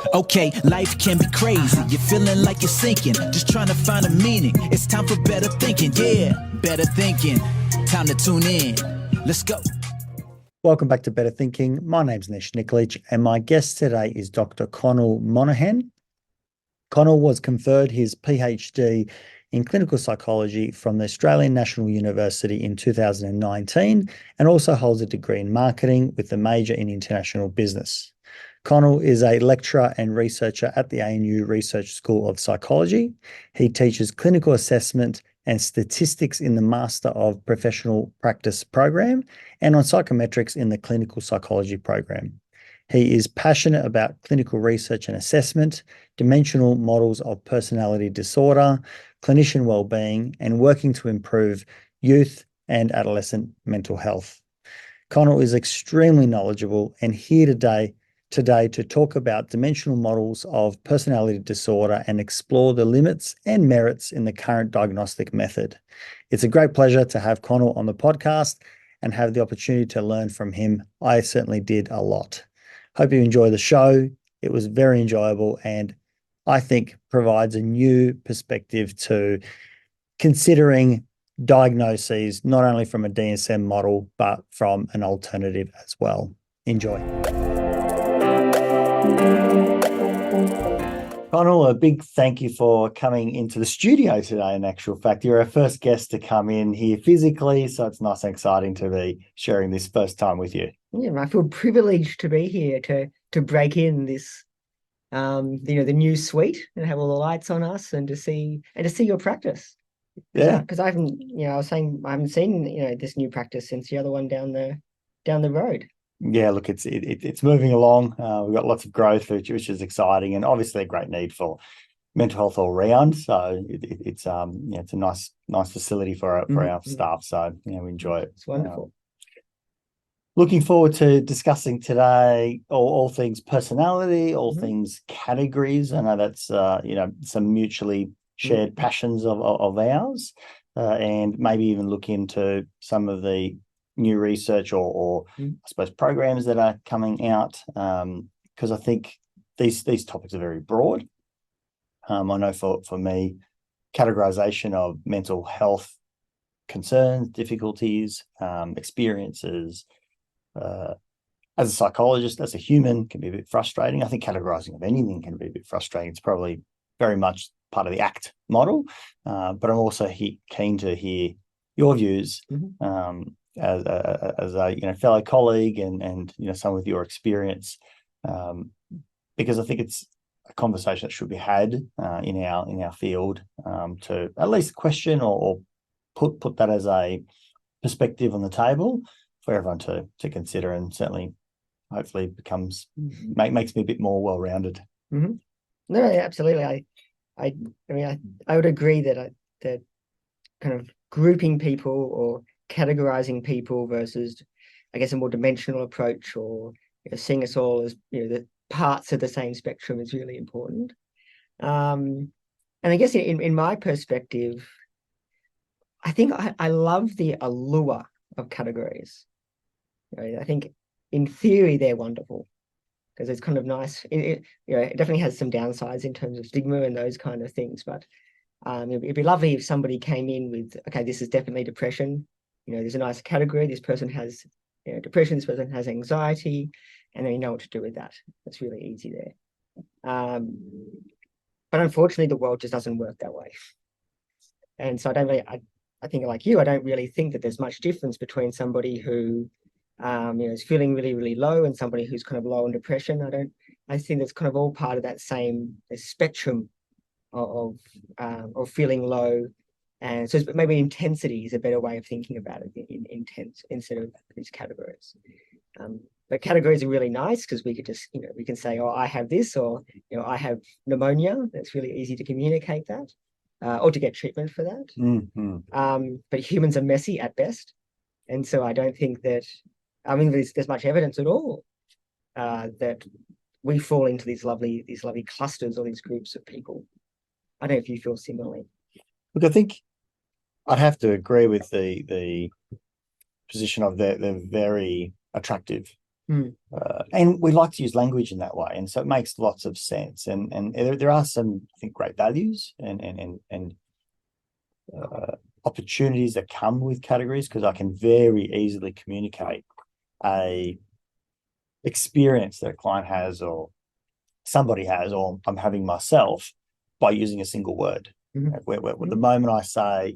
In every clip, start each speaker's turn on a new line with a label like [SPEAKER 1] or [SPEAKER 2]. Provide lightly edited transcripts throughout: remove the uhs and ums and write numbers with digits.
[SPEAKER 1] Okay, life can be crazy. You're feeling like you're sinking, just trying to find a meaning. It's time for better thinking, yeah, better thinking. Time to tune in. Let's go.
[SPEAKER 2] Welcome back to Better Thinking. My name's Nesh Nikolic, and my guest today is Dr. Conal Monaghan. Conal was conferred his PhD in clinical psychology from the Australian National University in 2019 and also holds a degree in marketing with a major in international business. Conal is a lecturer and researcher at the ANU Research School of Psychology. He teaches clinical assessment and statistics in the Master of Professional Practice program and on psychometrics in the clinical psychology program. He is passionate about clinical research and assessment, dimensional models of personality disorder, clinician well-being, and working to improve youth and adolescent mental health. Conal is extremely knowledgeable and here today to talk about dimensional models of personality disorder and explore the limits and merits in the current diagnostic method. It's a great pleasure to have Conal on the podcast and have the opportunity to learn from him. I certainly did a lot. Hope you enjoy the show. It was very enjoyable and I think provides a new perspective to considering diagnoses, not only from a DSM model, but from an alternative as well. Enjoy. Conal, a big thank you for coming into the studio today. In actual fact, you're our first guest to come in here physically, so it's nice and exciting to be sharing this first time with you.
[SPEAKER 3] Yeah, I feel privileged to be here to break in this, the new suite and have all the lights on us and to see your practice.
[SPEAKER 2] Yeah,
[SPEAKER 3] because I haven't, I was saying I haven't seen this new practice since the other one down the road.
[SPEAKER 2] Yeah, look, it's moving along. We've got lots of growth, which is exciting, and obviously a great need for mental health all round. So it's a nice facility for our staff. So we enjoy it.
[SPEAKER 3] It's wonderful.
[SPEAKER 2] Looking forward to discussing today all things personality, all things categories. I know that's some mutually shared passions of ours, and maybe even look into some of the new research or I suppose programs that are coming out, because I think these topics are very broad. I know for me, categorization of mental health concerns, difficulties, experiences, as a psychologist, as a human, can be a bit frustrating. I think categorizing of anything can be a bit frustrating. It's probably very much part of the ACT model, but I'm also keen to hear your views as a fellow colleague and some with your experience, because I think it's a conversation that should be had in our field, to at least question or put that as a perspective on the table for everyone to consider, and certainly hopefully makes me a bit more well-rounded.
[SPEAKER 3] No, absolutely. I would agree that kind of grouping people or categorizing people versus, I guess, a more dimensional approach, or seeing us all as the parts of the same spectrum is really important. And I guess in my perspective, I think I love the allure of categories. I think in theory they're wonderful because it's kind of nice. It definitely has some downsides in terms of stigma and those kind of things, but it'd be lovely if somebody came in with, okay, this is definitely depression. There's a nice category. This person has depression. This person has anxiety, and then you know what to do with that. It's really easy there. But unfortunately, the world just doesn't work that way. And so I think like you, I don't really think that there's much difference between somebody who is feeling really, really low and somebody who's kind of low on depression. I think that's kind of all part of that same spectrum of feeling low. And so maybe intensity is a better way of thinking about it, in intense instead of these categories. But categories are really nice because we could just, we can say, oh, I have this, or, I have pneumonia. That's really easy to communicate that, or to get treatment for that. But humans are messy at best. And so I don't think that, there's much evidence at all that we fall into these lovely clusters or these groups of people. I don't know if you feel similarly.
[SPEAKER 2] Look, I think I'd have to agree with the position of they're very attractive And we like to use language in that way, and so it makes lots of sense. And there are some, I think, great values and opportunities that come with categories, because I can very easily communicate a experience that a client has or somebody has or I'm having myself by using a single word. Where the moment I say,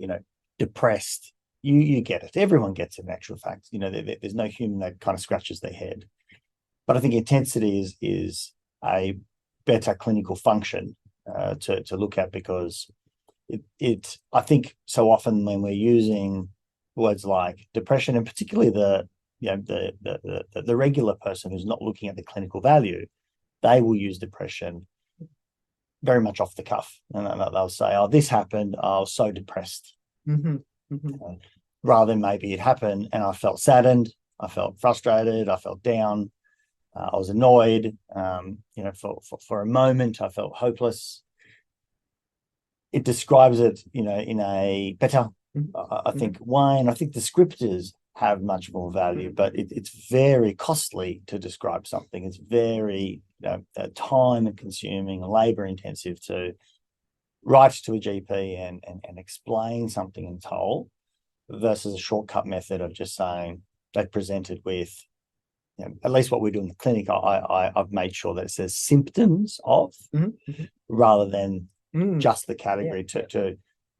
[SPEAKER 2] depressed, you get it. Everyone gets it, in actual fact. There's no human that kind of scratches their head. But I think intensity is a better clinical function to look at, because I think so often when we're using words like depression, and particularly the regular person who's not looking at the clinical value, they will use depression very much off the cuff, and they'll say, "Oh, this happened. I was so depressed," rather than maybe it happened and I felt saddened, I felt frustrated, I felt down, I was annoyed. For a moment, I felt hopeless. It describes it, in a better, I think, way. And I think descriptors have much more value, but it's very costly to describe something. It's very time consuming and labor intensive to write to a GP and explain something in whole, versus a shortcut method of just saying they presented with, at least what we do in the clinic, I've made sure that it says symptoms of, rather than just the category, to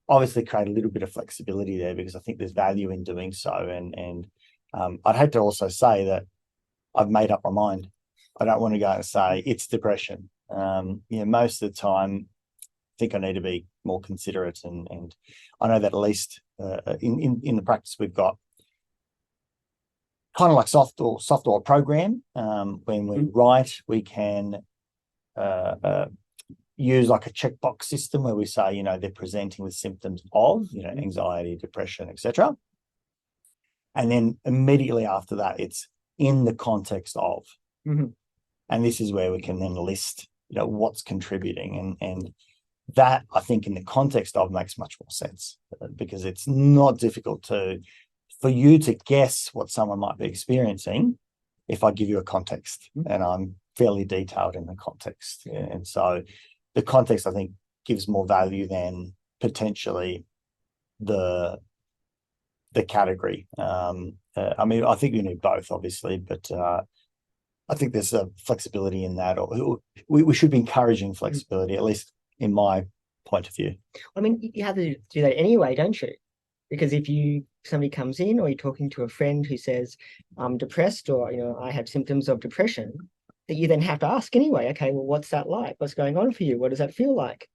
[SPEAKER 2] obviously create a little bit of flexibility there, because I think there's value in doing so. And I'd hate to also say that I've made up my mind. I don't want to go and say it's depression. Most of the time, I think I need to be more considerate, and I know that at least in the practice we've got kind of like software program. When we write, we can use like a checkbox system where we say, they're presenting with symptoms of, anxiety, depression, etc. And then immediately after that, it's in the context of. And this is where we can then list, what's contributing. And that, I think, in the context of makes much more sense, because it's not difficult for you to guess what someone might be experiencing if I give you a context and I'm fairly detailed in the context. And so the context, I think, gives more value than potentially the category. I think you need both, obviously, but I think there's a flexibility in that, or we should be encouraging flexibility, at least in my point of view.
[SPEAKER 3] You have to do that anyway, don't you? Because if somebody comes in, or you're talking to a friend who says, I'm depressed, or, I have symptoms of depression, that you then have to ask anyway, okay, well, what's that like? What's going on for you? What does that feel like?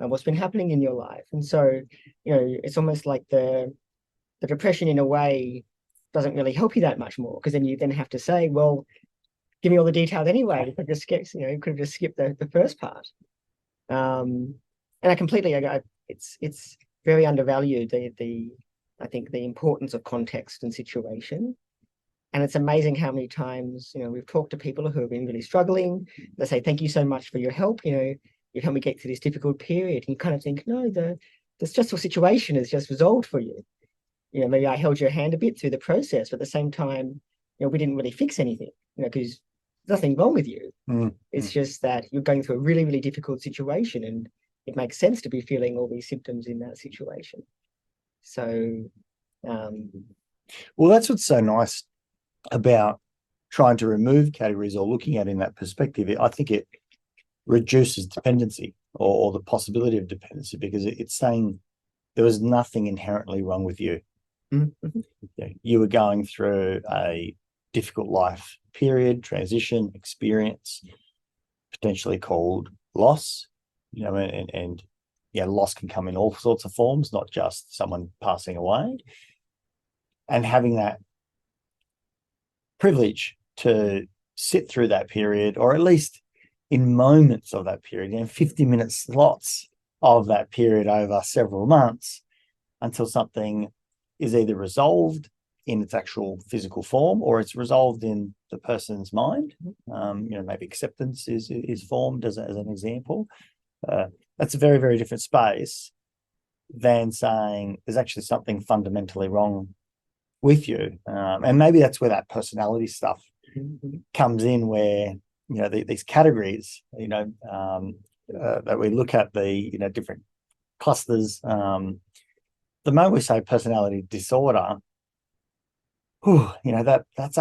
[SPEAKER 3] And what's been happening in your life? And so, it's almost like the depression in a way doesn't really help you that much more, because then you then have to say, well, give me all the details anyway. You could have just skipped the first part. And I completely, it's very undervalued, I think the importance of context and situation. And it's amazing how many times, we've talked to people who have been really struggling. They say, thank you so much for your help. You've helped me get through this difficult period. And you kind of think, no, the stressful situation is just resolved for you. Maybe I held your hand a bit through the process, but at the same time, we didn't really fix anything, because there's nothing wrong with you. It's just that you're going through a really, really difficult situation, and it makes sense to be feeling all these symptoms in that situation. So,
[SPEAKER 2] well, that's what's so nice about trying to remove categories or looking at it in that perspective. I think it reduces dependency or the possibility of dependency, because it's saying there was nothing inherently wrong with you. You were going through a difficult life period, transition, experience, potentially called loss, and loss can come in all sorts of forms, not just someone passing away. And having that privilege to sit through that period, or at least in moments of that period, 50-minute slots of that period over several months, until something is either resolved in its actual physical form, or it's resolved in the person's mind. Maybe acceptance is formed as an example. That's a very, very different space than saying there's actually something fundamentally wrong with you. And maybe that's where that personality stuff comes in where, these categories, that we look at the, different clusters. The moment we say personality disorder, that's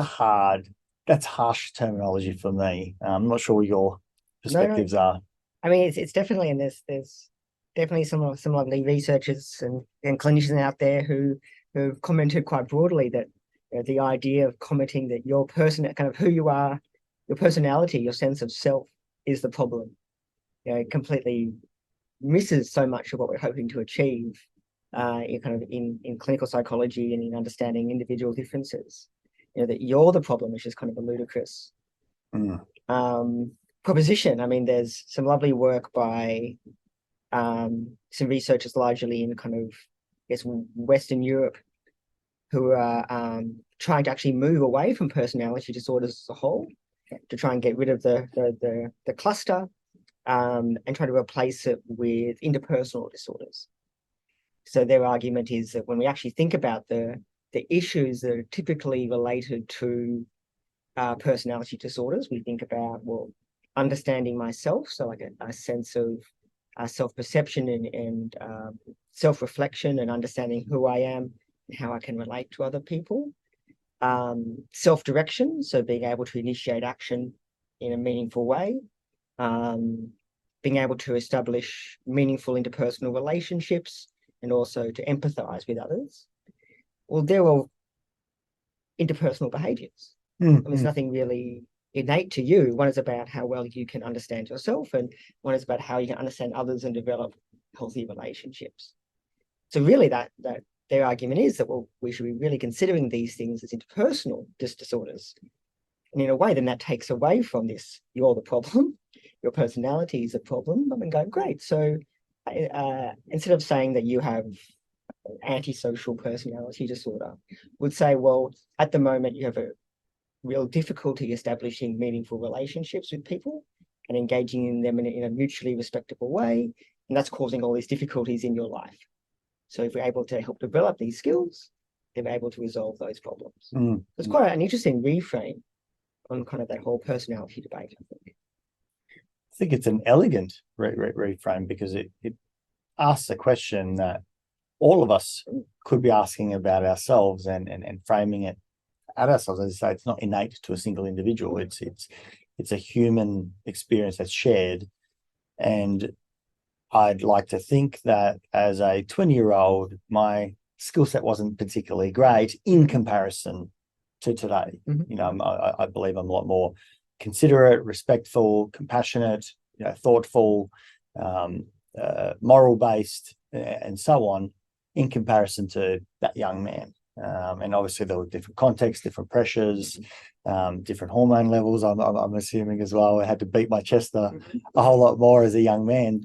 [SPEAKER 2] harsh terminology for me. I'm not sure what your perspectives are.
[SPEAKER 3] I mean, it's definitely, and there's definitely some lovely researchers and clinicians out there who've commented quite broadly that the idea of commenting that your person, kind of who you are, your personality, your sense of self is the problem. It completely misses so much of what we're hoping to achieve in clinical psychology and in understanding individual differences. That you're the problem, which is kind of a ludicrous proposition. I mean, there's some lovely work by some researchers largely in kind of, I guess, Western Europe, who are trying to actually move away from personality disorders as a whole, to try and get rid of the cluster and try to replace it with interpersonal disorders. So their argument is that when we actually think about the issues that are typically related to personality disorders, we think about, well, understanding myself, so like a sense of self-perception and self-reflection and understanding who I am and how I can relate to other people. Self-direction, so being able to initiate action in a meaningful way. Being able to establish meaningful interpersonal relationships and also to empathize with others. Well, they're all interpersonal behaviors. There's nothing really innate to you. One is about how well you can understand yourself, and one is about how you can understand others and develop healthy relationships. So really that their argument is that, well, we should be really considering these things as interpersonal disorders. And in a way, then that takes away from this, you're the problem, your personality is a problem. I mean, going, great. So instead of saying that you have antisocial personality disorder, would say, well, at the moment you have a real difficulty establishing meaningful relationships with people and engaging in them in a mutually respectable way. And that's causing all these difficulties in your life. So if we're able to help develop these skills, then we're able to resolve those problems. It's quite an interesting reframe on kind of that whole personality debate, I think.
[SPEAKER 2] I think it's an elegant reframe because it asks a question that all of us could be asking about ourselves and framing it at ourselves. As I say, it's not innate to a single individual. It's a human experience that's shared. And I'd like to think that as a 20-year-old, my skill set wasn't particularly great in comparison to today. I believe I'm a lot more considerate, respectful, compassionate, thoughtful, moral-based, and so on, in comparison to that young man. And obviously there were different contexts, different pressures, different hormone levels. I'm assuming as well. I had to beat my chest a whole lot more as a young man,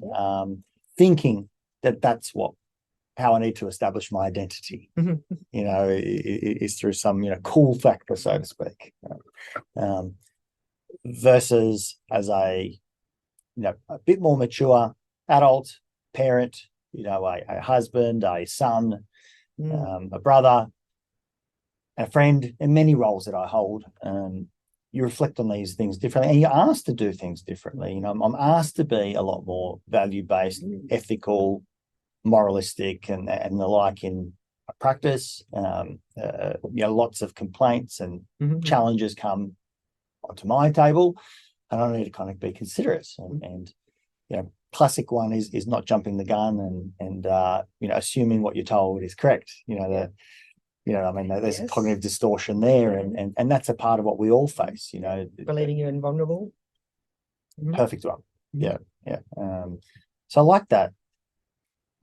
[SPEAKER 2] thinking that that's how I need to establish my identity. Is through some cool factor, so to speak. Versus as a bit more mature adult parent, a husband, a son, a brother, a friend, and many roles that I hold. You reflect on these things differently, and you're asked to do things differently. I'm asked to be a lot more value-based, ethical, moralistic, and the like in practice. Lots of complaints and challenges come onto my table, and I need to kind of be considerate. And classic one is not jumping the gun and assuming what you're told is correct. There's a cognitive distortion there, and that's a part of what we all face.
[SPEAKER 3] Believing you're invulnerable.
[SPEAKER 2] Perfect one. Yeah. So I like that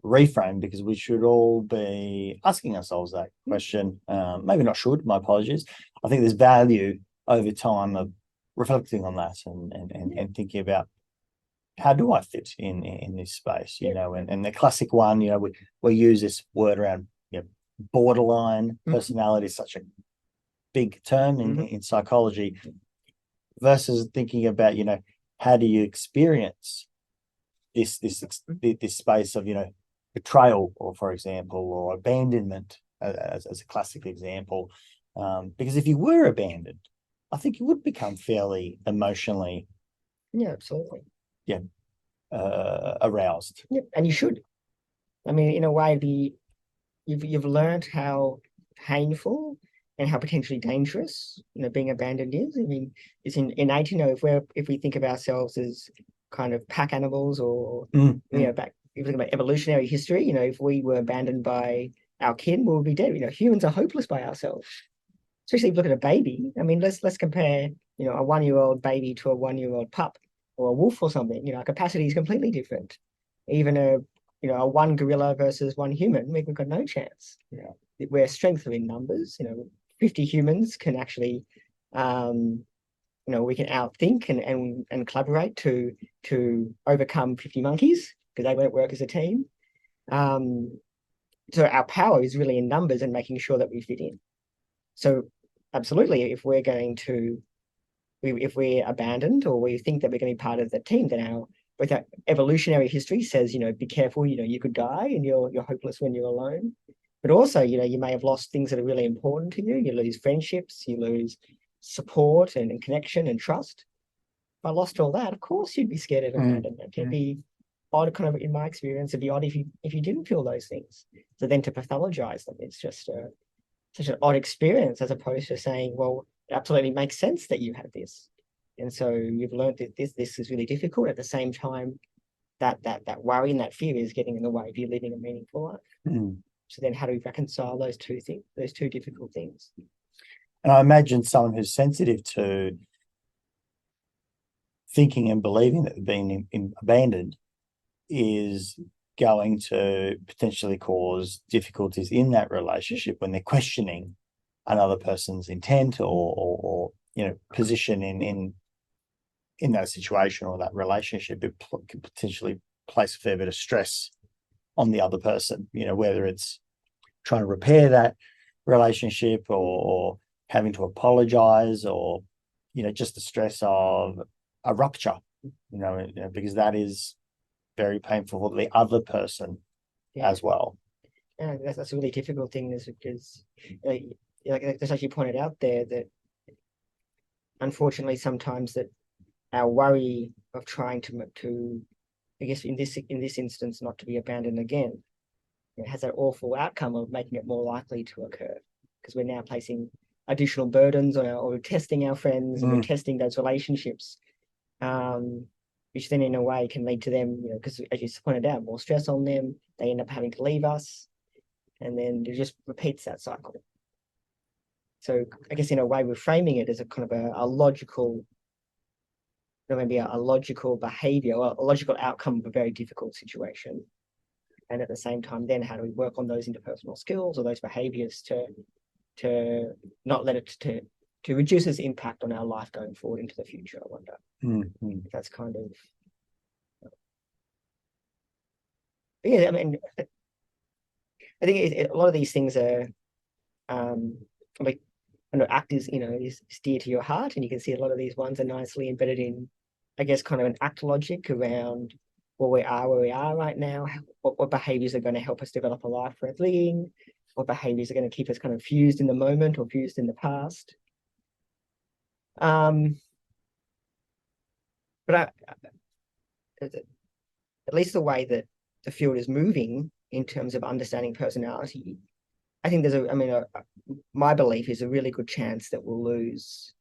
[SPEAKER 2] reframe, because we should all be asking ourselves that question. Maybe not should, my apologies. I think there's value over time of reflecting on that and thinking about, how do I fit in this space? And the classic one, we use this word around borderline personality, is such a big term in psychology, versus thinking about how do you experience this space of betrayal, or for example, or abandonment as a classic example. Because if you were abandoned, I think you would become fairly emotionally
[SPEAKER 3] Yeah, absolutely.
[SPEAKER 2] aroused.
[SPEAKER 3] Yeah, and you should. I mean, in a way, you've learned how painful and how potentially dangerous, being abandoned is. I mean, it's innate, if we think of ourselves as kind of pack animals, or back if you think about evolutionary history, if we were abandoned by our kin, we would be dead. Humans are hopeless by ourselves. Especially if you look at a baby. I mean, let's compare, a 1-year-old baby to a 1-year-old pup or a wolf or something. Our capacity is completely different. Even a one gorilla versus one human, we've got no chance. We're strength in numbers. 50 humans can actually, we can outthink and collaborate to overcome 50 monkeys, because they won't work as a team. So our power is really in numbers and making sure that we fit in. So absolutely, if we're abandoned, or we think that we're going to be part of the team, then both our evolutionary history says, be careful, you could die and you're hopeless when you're alone. But also, you may have lost things that are really important to you. You lose friendships, you lose support and connection and trust. If I lost all that, of course you'd be scared of abandonment. It'd be odd, kind of, in my experience, it'd be odd if you didn't feel those things. So then to pathologize them, it's just such an odd experience, as opposed to saying, well, it absolutely makes sense that you have this. And so you've learned that this is really difficult. At the same time, that worry and that fear is getting in the way of you living a meaningful life. So then how do we reconcile those two things, those two difficult things?
[SPEAKER 2] And I imagine someone who's sensitive to thinking and believing that being abandoned is going to potentially cause difficulties in that relationship when they're questioning another person's intent or position in that situation or that relationship. It could potentially place a fair bit of stress on the other person, whether it's trying to repair that relationship or having to apologize, or just the stress of a rupture, because that is very painful for the other person as well.
[SPEAKER 3] Yeah, that's a really difficult thing, is because, like there's actually pointed out there, that unfortunately sometimes that our worry of trying to I guess in this instance, not to be abandoned again, it has that awful outcome of making it more likely to occur, because we're now placing additional burdens on or testing our friends, and we're testing those relationships, which then in a way can lead to them, because as you pointed out, more stress on them. They end up having to leave us, and then it just repeats that cycle. So I guess in a way we're framing it as a kind of a logical, maybe a logical behavior or a logical outcome of a very difficult situation. And at the same time, then how do we work on those interpersonal skills or those behaviors to not let it to reduce its impact on our life going forward into the future? I wonder if that's kind of, I mean, I think a lot of these things are, like, ACT is dear to your heart, and you can see a lot of these ones are nicely embedded in, I guess, kind of an ACT logic around where we are right now, what behaviors are going to help us develop a life worth living, what behaviors are going to keep us kind of fused in the moment or fused in the past. But at least the way that the field is moving in terms of understanding personality, I think my belief is a really good chance that we'll lose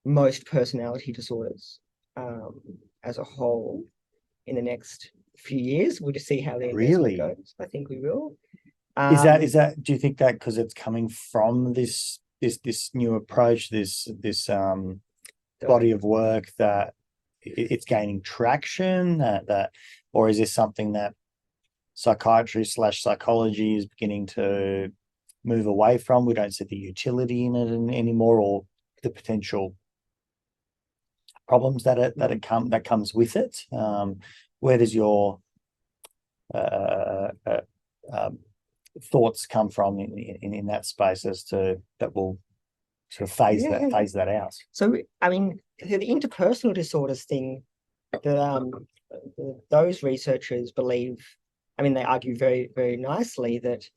[SPEAKER 3] most personality disorders as a whole in the next few years. We'll just see how the investment goes. I think we will.
[SPEAKER 2] Is that? Do you think that because it's coming from this new approach, this body of work, that it's gaining traction? Or is this something that psychiatry / psychology is beginning to move away from? We don't see the utility in it anymore, or the potential problems that comes with it. Where does your thoughts come from in that space as to that will sort of phase that out?
[SPEAKER 3] So I mean, the interpersonal disorders thing, those researchers believe, they argue very, very nicely that,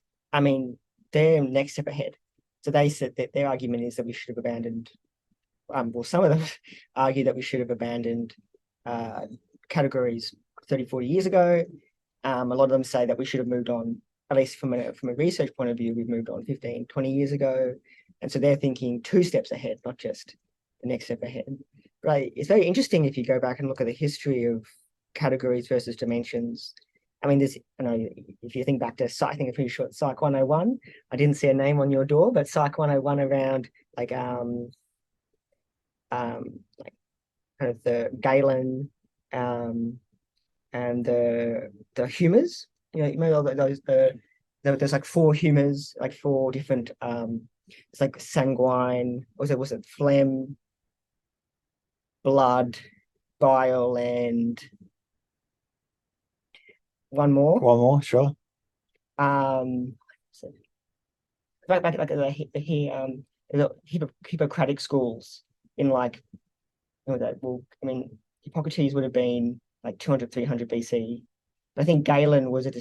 [SPEAKER 3] they're next step ahead. So they said that their argument is that we should have abandoned, well, some of them argue that we should have abandoned categories 30, 40 years ago. A lot of them say that we should have moved on, at least from a research point of view, we've moved on 15, 20 years ago. And so they're thinking 2 steps ahead, not just the next step ahead. Right. It's very interesting if you go back and look at the history of categories versus dimensions. I mean, there's, if you think back to I think I'm pretty sure it's Psych 101. I didn't see a name on your door, but Psych 101 around like kind of the Galen and the humors. You know those there's like 4 humors, like 4 different it's like sanguine, was it phlegm, blood, bile, and one more,
[SPEAKER 2] sure.
[SPEAKER 3] So like the Hippocratic schools in like, well, I mean, Hippocrates would have been like 200, 300 BC. I think Galen was a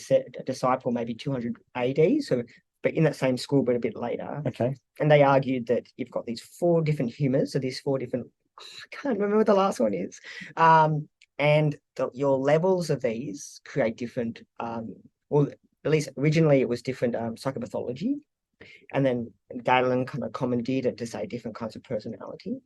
[SPEAKER 3] disciple maybe 200 AD, so, but in that same school, but a bit later.
[SPEAKER 2] Okay.
[SPEAKER 3] And they argued that you've got these 4 different humors, so these 4 different, I can't remember what the last one is. And your levels of these create different, well, at least originally it was different psychopathology. And then Galen kind of commandeered it to say different kinds of personality.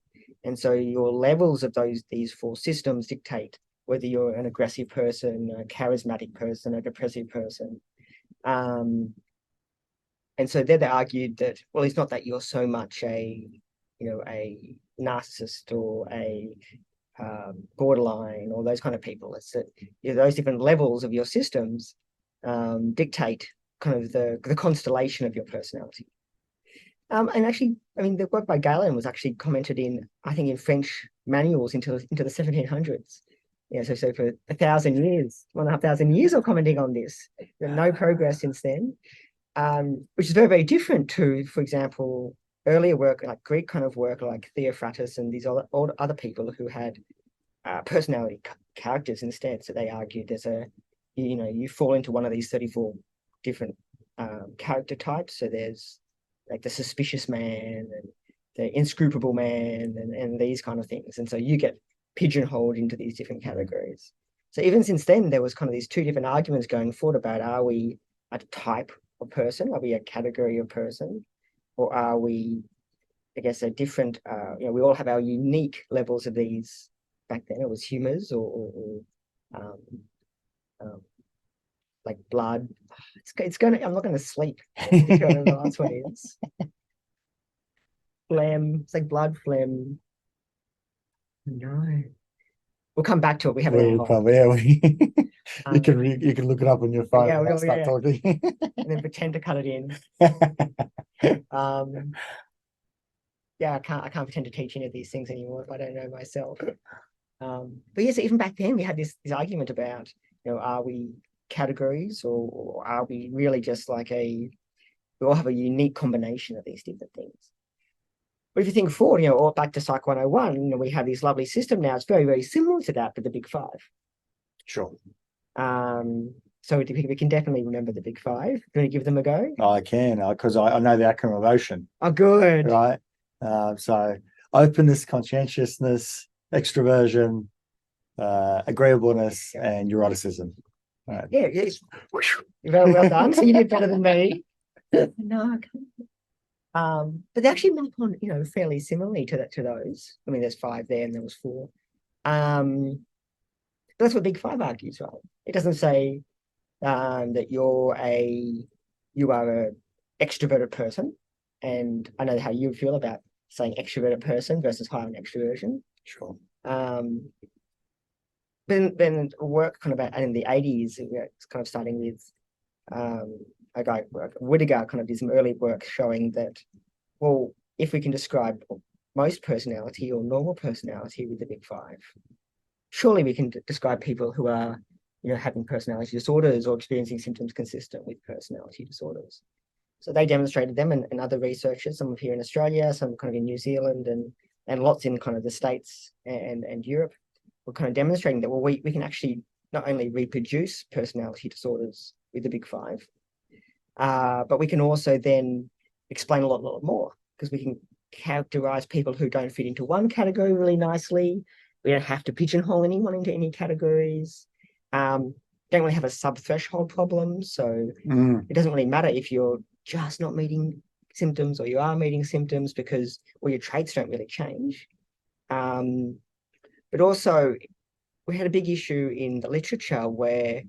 [SPEAKER 3] And so your levels of these 4 systems dictate whether you're an aggressive person, a charismatic person, a depressive person. And so then they argued that, well, it's not that you're so much a narcissist or a borderline or those kind of people. It's that those different levels of your systems dictate kind of the constellation of your personality. And actually, I mean, the work by Galen was actually commented in, I think, in French manuals into the 1700s. Yeah, so for 1,000 years, 1,500 years of commenting on this, no progress since then, which is very, very different to, for example, earlier work, like Greek kind of work, like Theophrastus and these other people who had personality characters instead. So they argued there's you fall into one of these 34 different character types. So there's like the suspicious man and the inscrutable man and these kind of things. And so you get pigeonholed into these different categories. So even since then, there was kind of these 2 different arguments going forward about, are we a type of person? Are we a category of person? Or are we, I guess, a different, we all have our unique levels of these. Back then it was humors or like blood. I'm not going to sleep. I don't know the last one is. Phlegm. It's like blood, phlegm. No. We'll come back to it. We have it.
[SPEAKER 2] You can look it up on your phone.
[SPEAKER 3] Yeah,
[SPEAKER 2] and start talking.
[SPEAKER 3] And then pretend to cut it in. Yeah, I can't pretend to teach any of these things anymore if I don't know myself. But yes, even back then we had this argument about, are we categories or are we really just like we all have a unique combination of these different things. But if you think forward, or back to Psych 101, we have this lovely system now. It's very, very similar to that, but the Big 5.
[SPEAKER 2] Sure.
[SPEAKER 3] So we can definitely remember the Big 5. Do you want to give them a go?
[SPEAKER 2] I can, because I know the acronym of OCEAN.
[SPEAKER 3] Oh, good.
[SPEAKER 2] Right. So openness, conscientiousness, extroversion, agreeableness, and neuroticism. Right.
[SPEAKER 3] Yeah, yes. Well done. So you did better than me. No, I can't. But they actually map on, fairly similarly to those. I mean, there's 5 there and there was 4. But that's what Big 5 argues, right? It doesn't say that you are a extroverted person. And I know how you feel about saying extroverted person versus high on extroversion.
[SPEAKER 2] Sure.
[SPEAKER 3] Then work kind of in the 80s, it's kind of starting with a guy, Whittaker, kind of did some early work showing that, well, if we can describe most personality or normal personality with the Big 5, surely we can describe people who are, having personality disorders or experiencing symptoms consistent with personality disorders. So they demonstrated them and other researchers, some here in Australia, some kind of in New Zealand and lots in kind of the States and Europe, were kind of demonstrating that, well, we can actually not only reproduce personality disorders with the Big 5, but we can also then, explain a lot more, because we can characterize people who don't fit into one category really nicely. We don't have to pigeonhole anyone into any categories. Don't really have a sub-threshold problem, so it doesn't really matter if you're just not meeting symptoms or you are meeting symptoms, because your traits don't really change. But also, we had a big issue in the literature where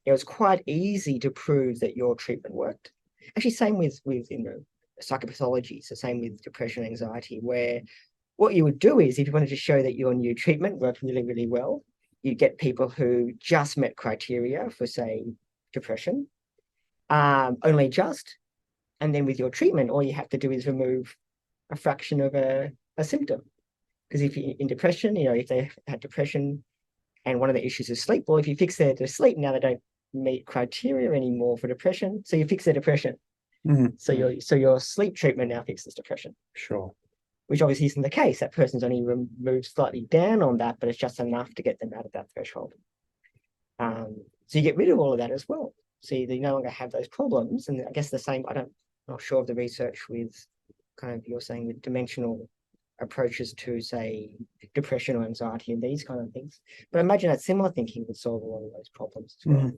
[SPEAKER 3] it was quite easy to prove that your treatment worked. Actually, same with psychopathology, so same with depression, anxiety, where what you would do is, if you wanted to show that your new treatment worked really, really well, you'd get people who just met criteria for, say, depression, only just, and then with your treatment, all you have to do is remove a fraction of a symptom. Because if you in depression, if they had depression and one of the issues is sleep, well, if you fix their sleep, now they don't meet criteria anymore for depression, so you fix their depression. So your sleep treatment now fixes depression.
[SPEAKER 2] Sure.
[SPEAKER 3] Which obviously isn't the case. That person's only moved slightly down on that, but it's just enough to get them out of that threshold. So you get rid of all of that as well. So you no longer have those problems. And I guess the same, I'm not sure of the research with kind of, you're saying, with dimensional approaches to, say, depression or anxiety and these kind of things. But I imagine that similar thinking would solve a lot of those problems as well.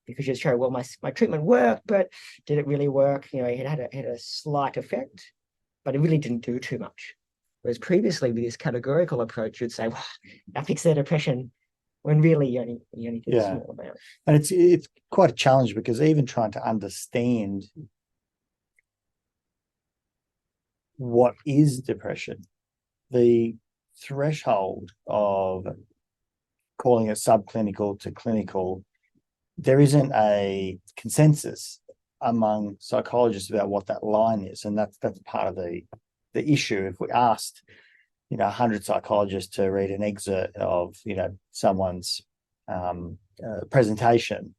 [SPEAKER 3] Because you show, well, my treatment worked, but did it really work? It had a slight effect, but it really didn't do too much. Whereas previously, with this categorical approach, you'd say, well, I fixed their depression, when really you only did a small amount.
[SPEAKER 2] And it's quite a challenge, because even trying to understand what is depression, the threshold of calling it subclinical to clinical, there isn't a consensus among psychologists about what that line is, and that's part of the issue. If we asked 100 psychologists to read an excerpt of someone's presentation,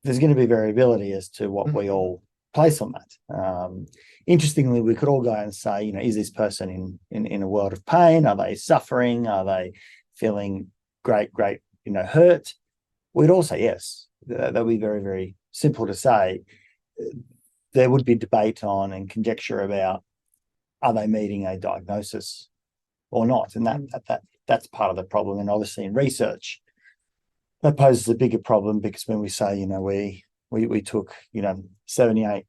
[SPEAKER 2] there's going to be variability as to what we all place on that. Interestingly, we could all go and say, is this person in a world of pain? Are they suffering? Are they feeling great hurt? We'd all say yes. That would be very, very simple to say. There would be debate on and conjecture about, are they meeting a diagnosis or not? And that's part of the problem. And obviously in research, that poses a bigger problem, because when we say, we took 78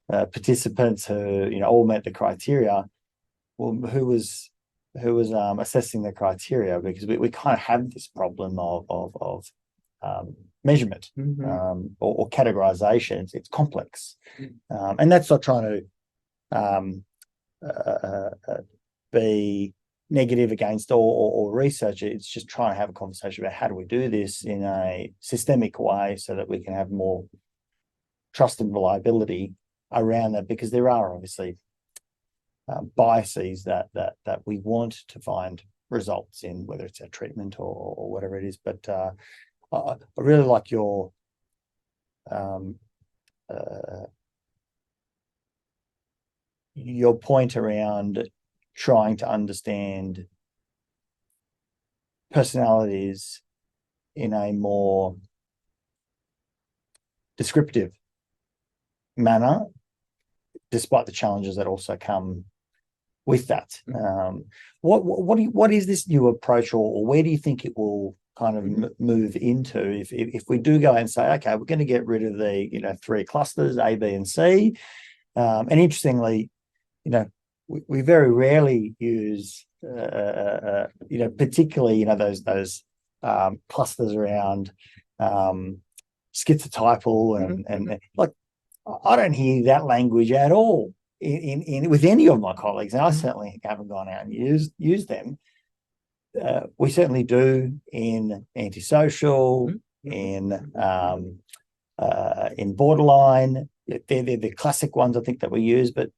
[SPEAKER 2] participants who all met the criteria, well, who was assessing the criteria? Because we kind of have this problem of measurement or categorization. It's complex, and that's not trying to be negative against or research it. It's just trying to have a conversation about how do we do this in a systemic way so that we can have more trust and reliability around that, because there are obviously biases that we want to find results in, whether it's our treatment or whatever it is. But I really like your point around trying to understand personalities in a more descriptive manner, despite the challenges that also come with that. What is this new approach, or where do you think it will kind of move into if we do go and say, okay, we're going to get rid of the 3 clusters, A, B, and C, and interestingly, we very rarely use particularly those clusters around schizotypal and like, I don't hear that language at all in with any of my colleagues, and I certainly haven't gone out and used them. We certainly do in antisocial, in borderline. They're the classic ones I think that we use, but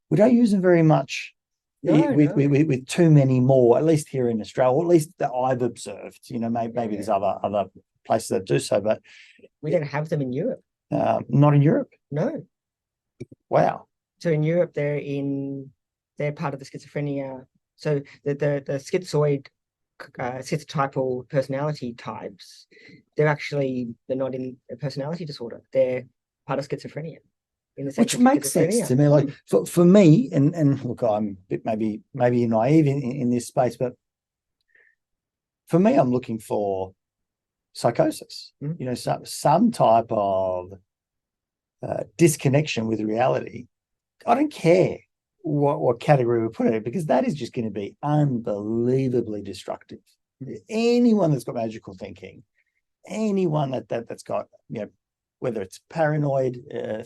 [SPEAKER 2] we don't use them very much with too many more, at least here in Australia, or at least that I've observed. Maybe there's other places that do so, but
[SPEAKER 3] we don't have them in Europe.
[SPEAKER 2] Not in Europe.
[SPEAKER 3] No.
[SPEAKER 2] Wow.
[SPEAKER 3] So in Europe, they're part of the schizophrenia. So the schizoid, schizotypal personality types, they're not in a personality disorder. They're part of schizophrenia. in the sense
[SPEAKER 2] Which
[SPEAKER 3] of
[SPEAKER 2] makes sense
[SPEAKER 3] schizophrenia.
[SPEAKER 2] to me. Like for me, and look, I'm a bit maybe naive in this space, but for me, I'm looking for psychosis.
[SPEAKER 3] Mhm.
[SPEAKER 2] You know, some type of disconnection with reality. I don't care what category we put it in, because that is just going to be unbelievably destructive. Anyone that's got magical thinking, anyone that's got, you know, whether it's paranoid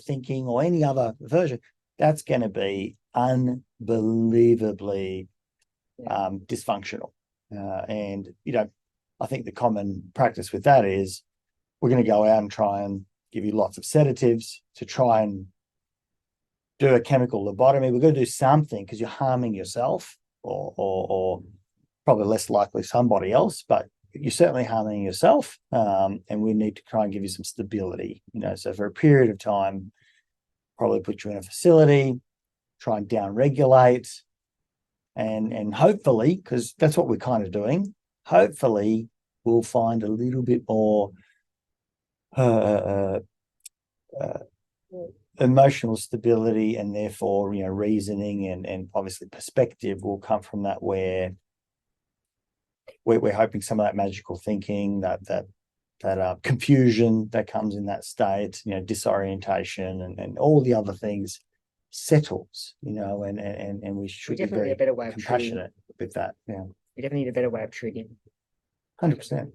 [SPEAKER 2] thinking or any other version, that's going to be unbelievably dysfunctional. And, you know, I think the common practice with that is we're going to go out and try and give you lots of sedatives to try and do a chemical lobotomy. We're going to do something because you're harming yourself or probably less likely somebody else, but you're certainly harming yourself. And we need to try and give you some stability, you know, so for a period of time, probably put you in a facility, try and down-regulate, and hopefully, because that's what we're kind of doing, hopefully we'll find a little bit more emotional stability, and therefore, you know, reasoning and obviously perspective will come from that, where we're hoping some of that magical thinking, that confusion that comes in that state, you know, disorientation and all the other things settles, you know, and we should be very compassionate with that. Yeah,
[SPEAKER 3] we definitely need a better way of treating.
[SPEAKER 2] 100%.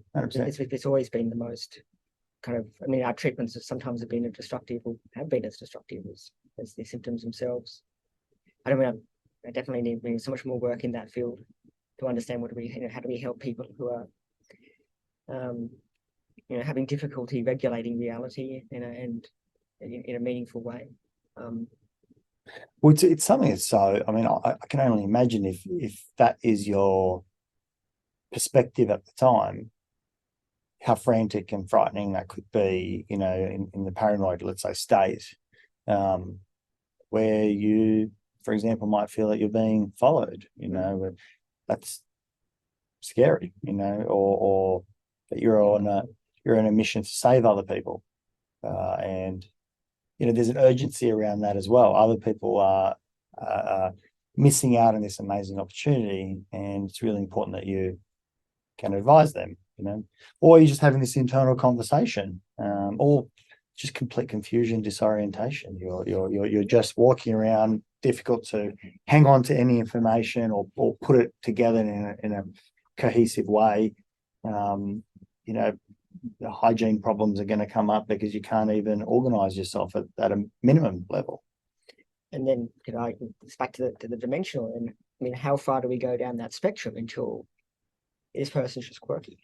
[SPEAKER 3] It's always been the most kind of, I mean, our treatments have been as destructive as the symptoms themselves. I definitely need so much more work in that field to understand how do we help people who are you know, having difficulty regulating reality in a meaningful way.
[SPEAKER 2] Well, it's something that's so, I mean, I can only imagine if that is your perspective at the time, how frantic and frightening that could be, you know, in the paranoid, let's say, state, where you, for example, might feel that you're being followed, you know, that's scary, you know, or that you're on a mission to save other people. And, you know, there's an urgency around that as well. Other people are missing out on this amazing opportunity, and it's really important that you can advise them, you know, or you're just having this internal conversation, or just complete confusion, disorientation. You're just walking around, difficult to hang on to any information or put it together in a cohesive way. You know, the hygiene problems are going to come up because you can't even organize yourself at a minimum level.
[SPEAKER 3] And then, you know, it's back to the dimensional. And I mean, how far do we go down that spectrum until this person's just quirky?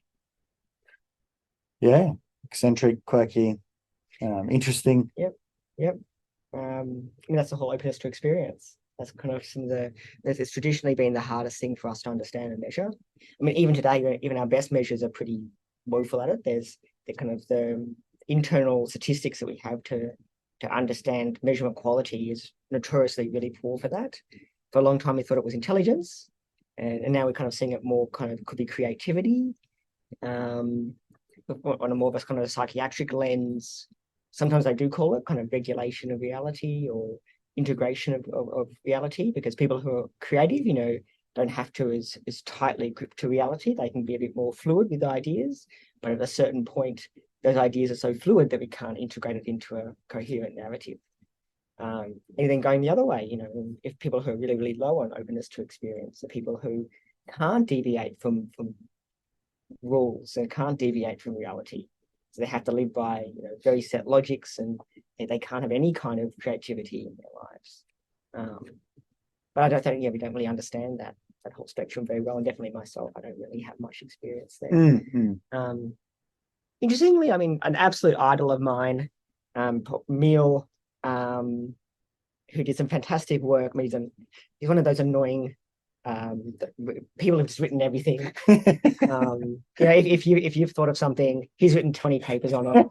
[SPEAKER 2] Yeah, eccentric, quirky, interesting.
[SPEAKER 3] Yep. I mean, that's the whole openness to experience. That's kind of it's traditionally been the hardest thing for us to understand and measure. I mean, even today, even our best measures are pretty woeful at it. There's the internal statistics that we have to understand measurement quality is notoriously really poor for that. For a long time, we thought it was intelligence, and now we're kind of seeing it more kind of could be creativity, on a more of a kind of a psychiatric lens. Sometimes they do call it kind of regulation of reality or integration of reality, because people who are creative, you know, don't have to as tightly grip to reality. They can be a bit more fluid with ideas, but at a certain point, those ideas are so fluid that we can't integrate it into a coherent narrative. And then going the other way, you know, if people who are really, really low on openness to experience, the people who can't deviate from rules and can't deviate from reality, so they have to live by, you know, very set logics, and they can't have any kind of creativity in their lives. But I don't think, we don't really understand that whole spectrum very well, and definitely myself, I don't really have much experience there. Interestingly, I mean, an absolute idol of mine, Neil, who did some fantastic work. I mean, he's one of those annoying people who've just written everything. You know, if you've thought of something, he's written 20 papers on it,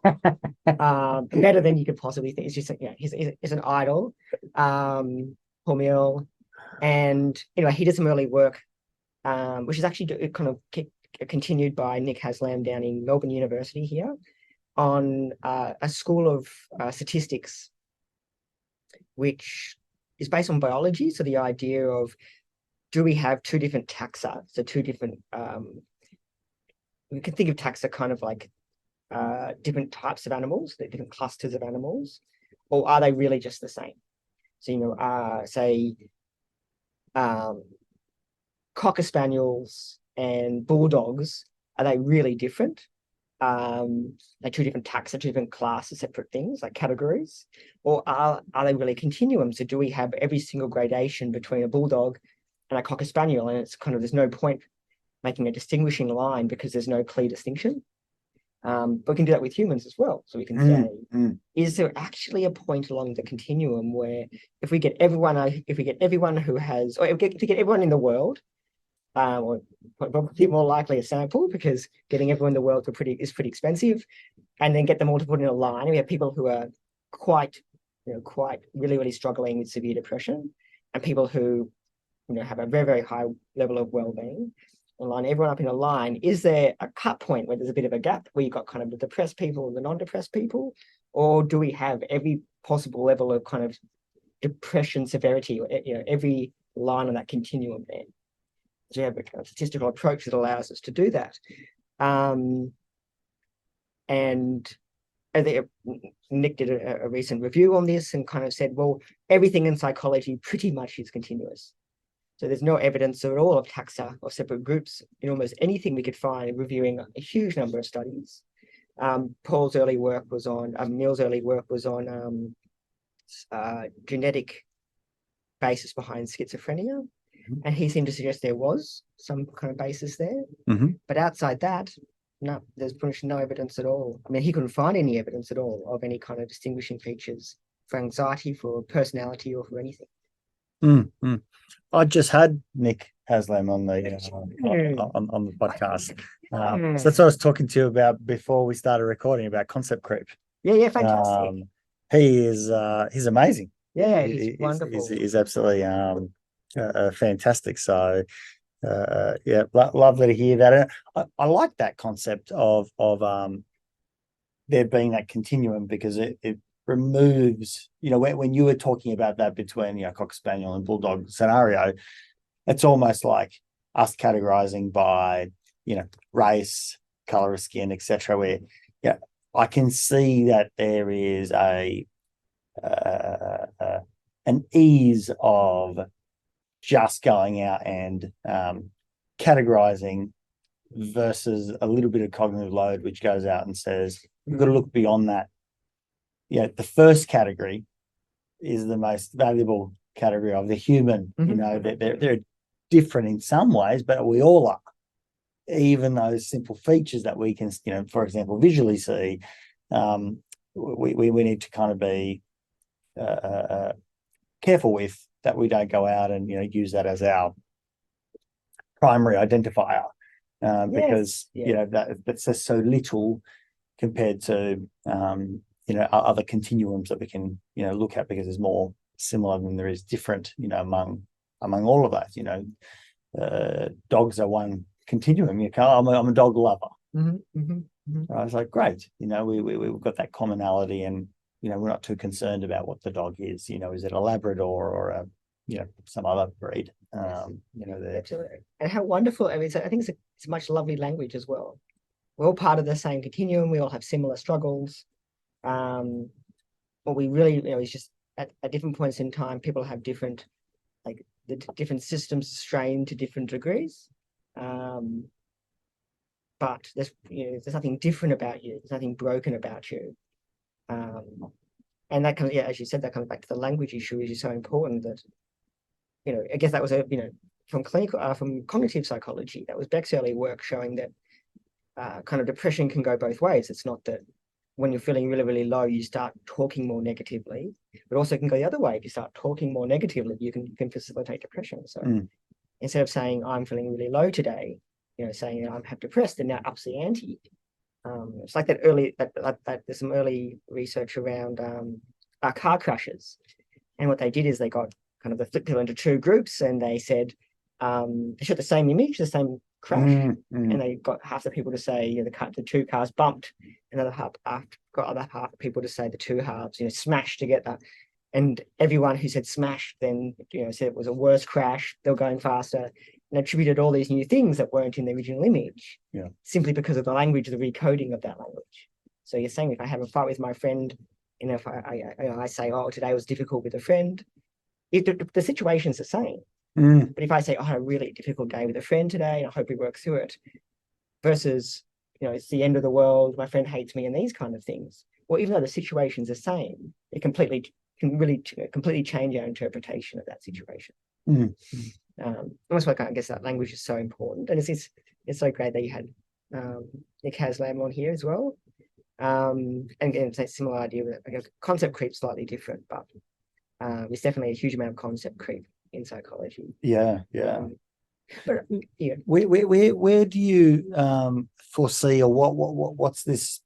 [SPEAKER 3] better than you could possibly think. It's just, he's an idol. Paul, and anyway, he did some early work, which is actually kind of continued by Nick Haslam down in Melbourne University here, on a school of statistics which is based on biology. So the idea of, do we have two different taxa? So two different, we can think of taxa kind of like different types of animals, different clusters of animals, or are they really just the same? So, say Cocker Spaniels and Bulldogs, are they really different? Like two different taxa, two different classes, separate things, like categories? Or are they really continuum? So do we have every single gradation between a Bulldog and a Cocker Spaniel? And it's kind of, there's no point making a distinguishing line because there's no clear distinction. But we can do that with humans as well. So we can say, is there actually a point along the continuum where if we get everyone who has, or if we get everyone in the world, or probably more likely a sample, because getting everyone in the world is pretty expensive, and then get them all to put in a line. We have people who are quite really, really struggling with severe depression, and people who, have a very, very high level of well-being. Line everyone up in a line. Is there a cut point where there's a bit of a gap where you've got kind of the depressed people and the non-depressed people, or do we have every possible level of kind of depression severity, or every line on that continuum there? So you have a kind of statistical approach that allows us to do that. And I think Nick did a recent review on this and kind of said, well, everything in psychology pretty much is continuous. So there's no evidence at all of taxa or separate groups in almost anything we could find, reviewing a huge number of studies. Mill's early work was on genetic basis behind schizophrenia. And he seemed to suggest there was some kind of basis there. But outside that, no, there's pretty much no evidence at all. I mean, he couldn't find any evidence at all of any kind of distinguishing features for anxiety, for personality, or for anything.
[SPEAKER 2] I just had Nick Haslam on the on the podcast. So that's what I was talking to you about before we started recording, about concept creep.
[SPEAKER 3] Yeah, fantastic.
[SPEAKER 2] He's amazing.
[SPEAKER 3] Yeah, he's wonderful.
[SPEAKER 2] He's absolutely fantastic. So lovely to hear that. I like that concept of there being that continuum, because it removes, when you were talking about that between Cocker Spaniel and Bulldog scenario, it's almost like us categorizing by race, color of skin, etc. Where I can see that there is an ease of just going out and categorizing versus a little bit of cognitive load, which goes out and says you've got to look beyond that. The first category is the most valuable category of the human. They're different in some ways, but we all are. Even those simple features that we can, for example, visually see, we need to kind of be careful with that. We don't go out and use that as our primary identifier, because that's just so little compared to other continuums that we can look at, because there's more similar than there is different among all of that. Dogs are one continuum. I'm a dog lover. I was like, great, we've got that commonality, and we're not too concerned about what the dog is. Is it a Labrador or a some other breed?
[SPEAKER 3] Absolutely. And how wonderful! I mean, I think it's a much lovely language as well. We're all part of the same continuum. We all have similar struggles. What we really, is just at different points in time, people have different, the different systems strain to different degrees. But there's nothing different about you. There's nothing broken about you. And that comes, as you said, that comes back to the language issue, which is so important. That, I guess that was from cognitive psychology. That was Beck's early work showing that kind of depression can go both ways. It's not that when you're feeling really, really low, you start talking more negatively, but also can go the other way. If you start talking more negatively, you can facilitate depression. So instead of saying I'm feeling really low today, saying I'm depressed, and now ups the ante. It's like that there's some early research around car crashes, and what they did is they got kind of the flip people into two groups, and they said they showed the same image, the same crash, and they got half the people to say the two cars bumped, and got other half of people to say the two halves smashed together, And everyone who said smashed then, said it was a worse crash, they were going faster, and attributed all these new things that weren't in the original image, simply because of the language, the recoding of that language. So you're saying if I have a fight with my friend, if I say, oh, today was difficult with a friend, the situation's the same. But if I say, oh, I had a really difficult day with a friend today, and I hope we work through it, versus, it's the end of the world, my friend hates me, and these kind of things. Well, even though the situation's the same, it can really completely change our interpretation of that situation. Almost like, I guess that language is so important, and it's so great that you had Nick Haslam on here as well. And again, it's a similar idea with, I guess, concept creep slightly different, but there's definitely a huge amount of concept creep in psychology. But yeah,
[SPEAKER 2] where do you foresee, or what's this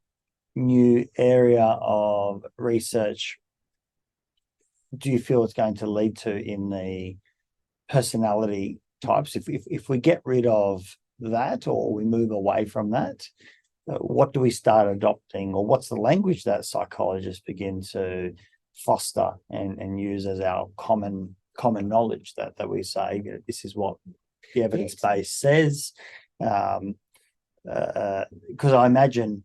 [SPEAKER 2] new area of research do you feel it's going to lead to in the personality types? If we get rid of that, or we move away from that, what do we start adopting, or what's the language that psychologists begin to foster and use as our common knowledge that we say, this is what the evidence base says? Because I imagine,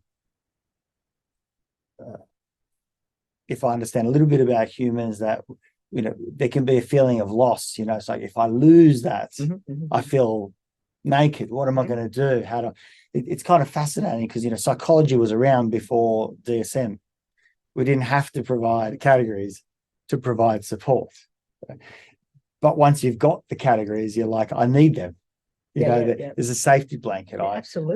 [SPEAKER 2] if I understand a little bit about humans, that there can be a feeling of loss. It's like, if I lose that, I feel naked. What am I going to do? It's kind of fascinating, because psychology was around before DSM. We didn't have to provide categories to provide support. But once you've got the categories, you're like, I need them. There's a safety blanket.
[SPEAKER 3] Absolutely.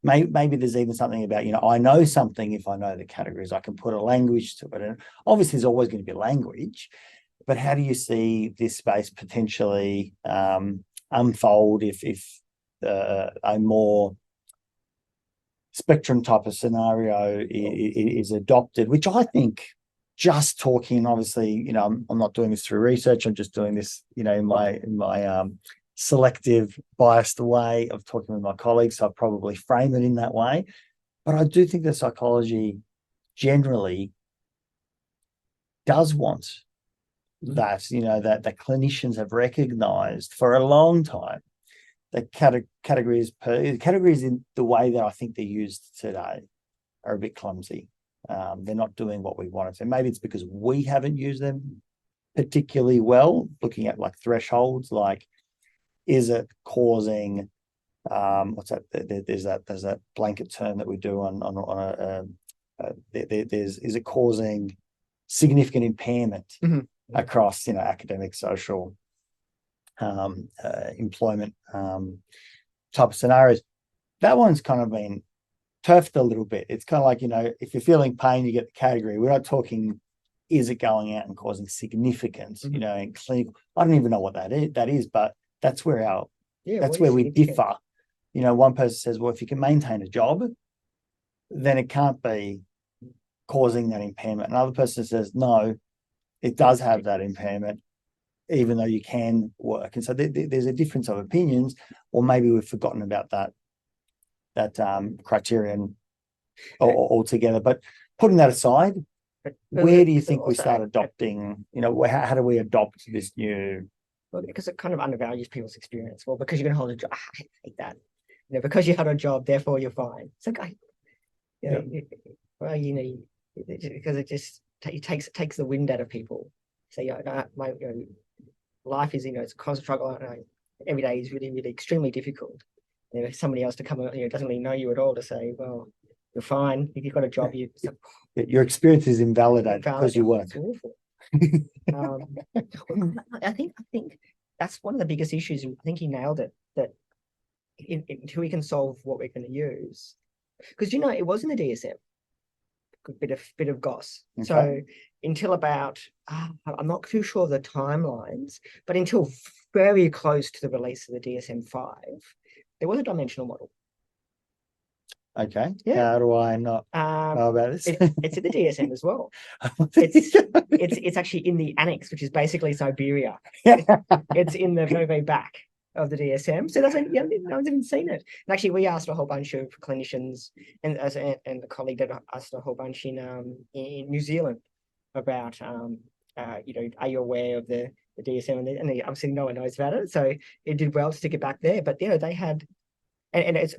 [SPEAKER 2] Maybe there's even something about, I know something if I know the categories. I can put a language to it. And obviously there's always going to be language, but how do you see this space potentially unfold if a more spectrum type of scenario is adopted, which I think, just talking, obviously, I'm not doing this through research. I'm just doing this, in my selective, biased way of talking with my colleagues. So I probably frame it in that way. But I do think that psychology generally does want that, that clinicians have recognized for a long time that categories in the way that I think they're used today are a bit clumsy. They're not doing what we wanted to. Maybe it's because we haven't used them particularly well, looking at like thresholds, like, is it causing what's that? There's that blanket term that we do on is it causing significant impairment across academic, social, employment type of scenarios? That one's kind of been turfed a little bit. It's kind of like, if you're feeling pain, you get the category. We're not talking, is it going out and causing significance, in clinical. I don't even know what that is, but that's where we differ. One person says, well, if you can maintain a job, then it can't be causing that impairment. Another person says, no, it does have that impairment, even though you can work. And so there's a difference of opinions, or maybe we've forgotten about that criterion altogether. But putting that aside, where do you think we start adopting, how do we adopt this new?
[SPEAKER 3] Well, because it kind of undervalues people's experience. Well, because you're going to hold a job, I hate that. Because you had a job, therefore you're fine. It's like, because it takes the wind out of people. So my life is, it's a constant struggle. Every day is really, really extremely difficult. Somebody else to come, doesn't really know you at all, to say, well, you're fine. If you've got a job,
[SPEAKER 2] your experience is invalidated because you weren't.
[SPEAKER 3] It's awful. I think that's one of the biggest issues. I think he nailed it, that until we can solve what we're going to use, because it was in the DSM, a bit of goss. Okay. So until about I'm not too sure of the timelines, but until very close to the release of the DSM-5, there was a dimensional model.
[SPEAKER 2] Okay. Yeah. How do I not know about this?
[SPEAKER 3] It's in the DSM as well. It's actually in the annex, which is basically Siberia. It's in the very, very back of the DSM. So that's no one's even seen it. And actually, we asked a whole bunch of clinicians, and a colleague that asked a whole bunch in New Zealand, about are you aware of the DSM, and obviously no one knows about it, so it did well to stick it back there. But they had, and it's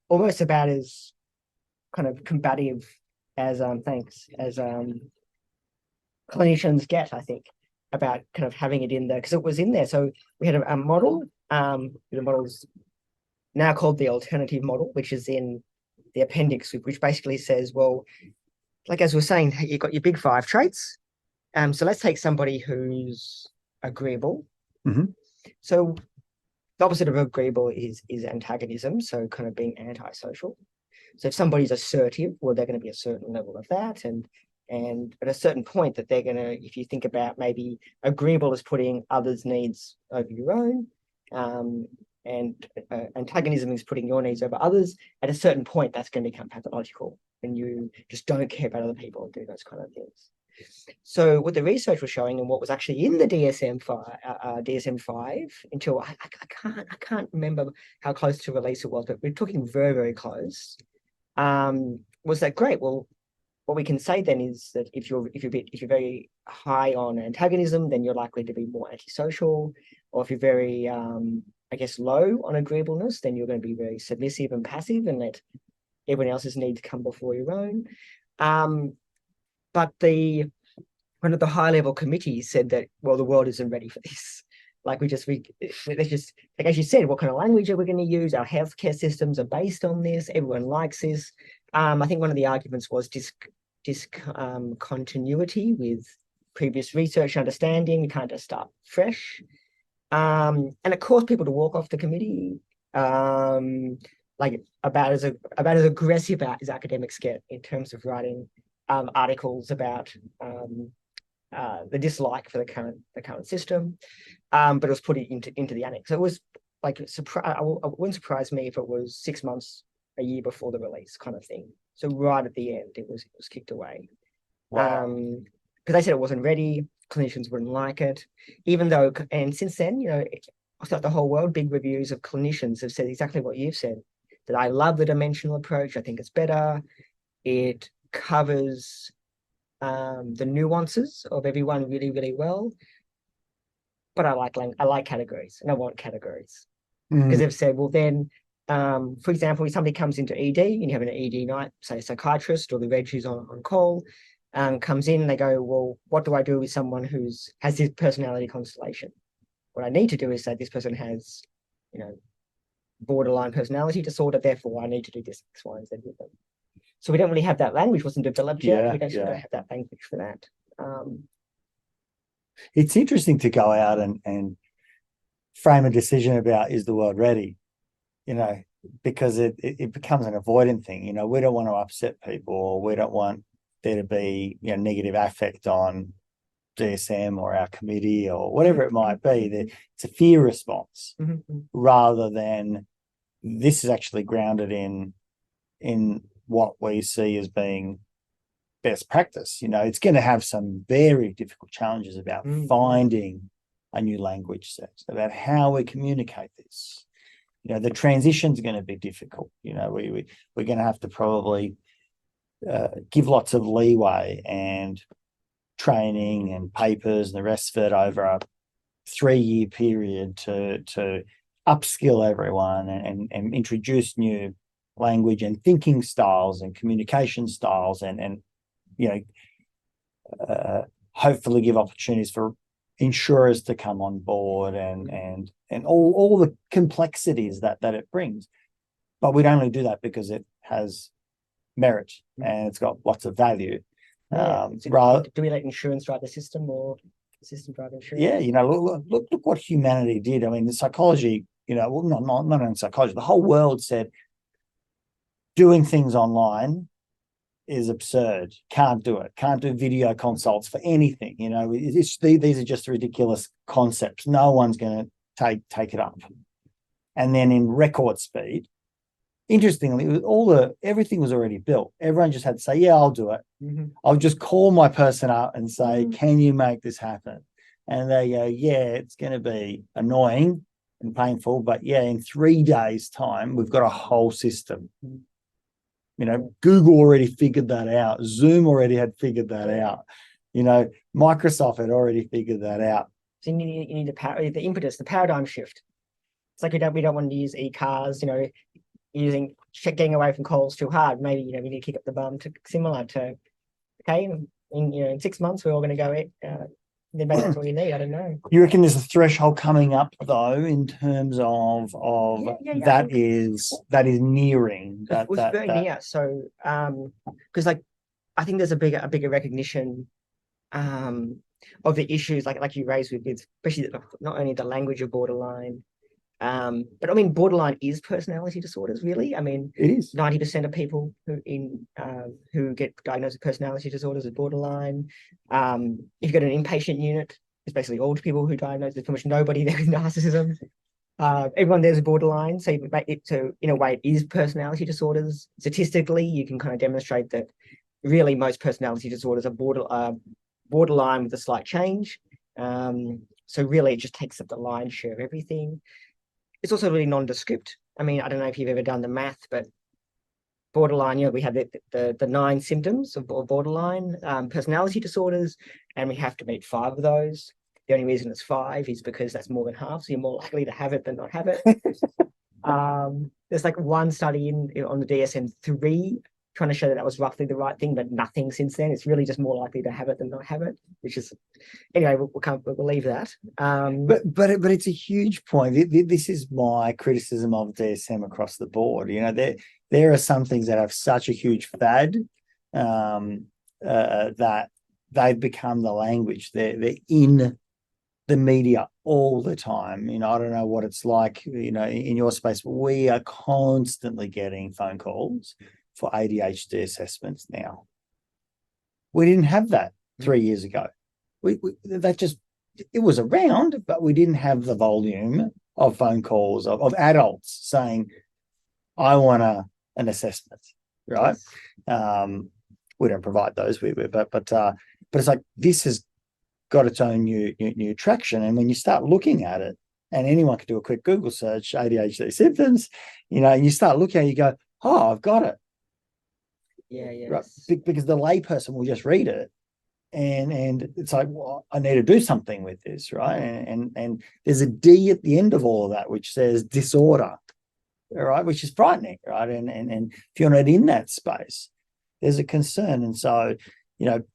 [SPEAKER 3] almost about as kind of combative as clinicians get, I think, about kind of having it in there, because it was in there. So we had a model. The model's now called the alternative model, which is in the appendix, which basically says, well, like as we're saying, you've got your big 5 traits. So let's take somebody who's agreeable.
[SPEAKER 2] Mm-hmm.
[SPEAKER 3] So the opposite of agreeable is antagonism, so kind of being antisocial. So if somebody's assertive, well, they're going to be a certain level of that, and at a certain point that they're going to, if you think about maybe agreeable as putting others' needs over your own, and antagonism is putting your needs over others, at a certain point that's going to become pathological, and you just don't care about other people and do those kind of things. So what the research was showing, and what was actually in the DSM-5 until I can't remember how close to release it was, but we're talking very, very close. Was that great? Well, what we can say then is that if you're very high on antagonism, then you're likely to be more antisocial, or if you're very low on agreeableness, then you're going to be very submissive and passive and let everyone else's needs come before your own. But one of the high level committees said that, well, the world isn't ready for this. Like let's just, like as you said, what kind of language are we going to use? Our healthcare systems are based on this. Everyone likes this. I think one of the arguments was discontinuity with previous research understanding. We can't just start fresh. And it caused people to walk off the committee, like about as aggressive as academics get in terms of writing articles about the dislike for the current system, but it was put into the annex. So it was like it wouldn't surprise me if it was 6 months, a year before the release kind of thing. So right at the end, it was kicked away.
[SPEAKER 2] Wow.
[SPEAKER 3] Because they said it wasn't ready. Clinicians wouldn't like it, even though. And since then, throughout the whole world, big reviews of clinicians have said exactly what you've said. That I love the dimensional approach. I think it's better. It covers the nuances of everyone really, really well. But I like categories, and I want categories, because they've said, well, then, for example, if somebody comes into ED and you have an ED night, say a psychiatrist or the reg who's on call, comes in and they go, well, what do I do with someone has this personality constellation? What I need to do is say this person has, borderline personality disorder, therefore I need to do this X, Y, and Z with them. So we don't really have that language, wasn't developed yet. We don't have that language for that.
[SPEAKER 2] It's interesting to go out and frame a decision about, is the world ready? Because it becomes an avoidant thing. We don't want to upset people, or we don't want there to be negative affect on DSM or our committee or whatever it might be. It's a fear response, rather than this is actually grounded in what we see as being best practice. It's going to have some very difficult challenges about finding a new language set, about how we communicate this. The transition's going to be difficult. We're going to have to probably give lots of leeway and training and papers and the rest of it over a 3-year period to upskill everyone and introduce new language and thinking styles and communication styles and hopefully give opportunities for insurers to come on board and all the complexities that it brings. But we'd only do that because it has merit and it's got lots of value.
[SPEAKER 3] Do we let insurance drive the system, or the system drive insurance?
[SPEAKER 2] Yeah, look what humanity did. I mean, the psychology, not only psychology, the whole world said doing things online is absurd. Can't do it. Can't do video consults for anything. These are just ridiculous concepts. No one's going to take it up. And then in record speed, interestingly, everything was already built. Everyone just had to say, yeah, I'll do it. I'll just call my person up and say, can you make this happen? And they go, yeah, it's going to be annoying and painful, but yeah, in 3 days' time, we've got a whole system. Google already figured that out. Zoom already had figured that out. Microsoft had already figured that out.
[SPEAKER 3] So you need the impetus, the paradigm shift. It's like we don't want to use e-cars, getting away from coals too hard. Maybe, we need to kick up the bum similar to, okay, in 6 months, we're all going to go, then maybe that's all you need. I don't know.
[SPEAKER 2] You reckon there's a threshold coming up though, in terms of that is nearing that?
[SPEAKER 3] It's very near. So, because I think there's a bigger recognition of the issues like you raised with especially not only the language of borderline, but I mean borderline is personality disorders, really. I mean,
[SPEAKER 2] it is
[SPEAKER 3] 90% of people who get diagnosed with personality disorders is borderline. If you've got an inpatient unit, it's basically all people who diagnosed. There's pretty much nobody there with narcissism. Everyone there's borderline, so in a way it is personality disorders. Statistically, you can kind of demonstrate that really most personality disorders are borderline with a slight change. So really it just takes up the lion's share of everything. It's also really nondescript. I mean, I don't know if you've ever done the math, but borderline, we have the 9 symptoms of borderline personality disorders, and we have to meet 5 of those. The only reason it's 5 is because that's more than half, so you're more likely to have it than not have it. There's like one study on the DSM-3 trying to show that was roughly the right thing, but nothing since then. It's really just more likely to have it than not have it, which is, anyway, we'll leave that.
[SPEAKER 2] But it's a huge point. This is my criticism of DSM across the board. There are some things that have such a huge fad that they've become the language. They're in the media all the time. I don't know what it's like, in your space, but we are constantly getting phone calls for ADHD assessments now. We didn't have that 3 years ago. It was around, but we didn't have the volume of phone calls of adults saying, I want an assessment, right? Yes. We don't provide those, but it's like this has got its own new traction. And when you start looking at it, and anyone can do a quick Google search, ADHD symptoms, and you start looking at it, you go, oh, I've got it.
[SPEAKER 3] Yeah.
[SPEAKER 2] Right. Because the layperson will just read it and it's like, well, I need to do something with this, right? And there's a D at the end of all of that, which says disorder, right? Which is frightening, right? And if you're not in that space, there's a concern. And so,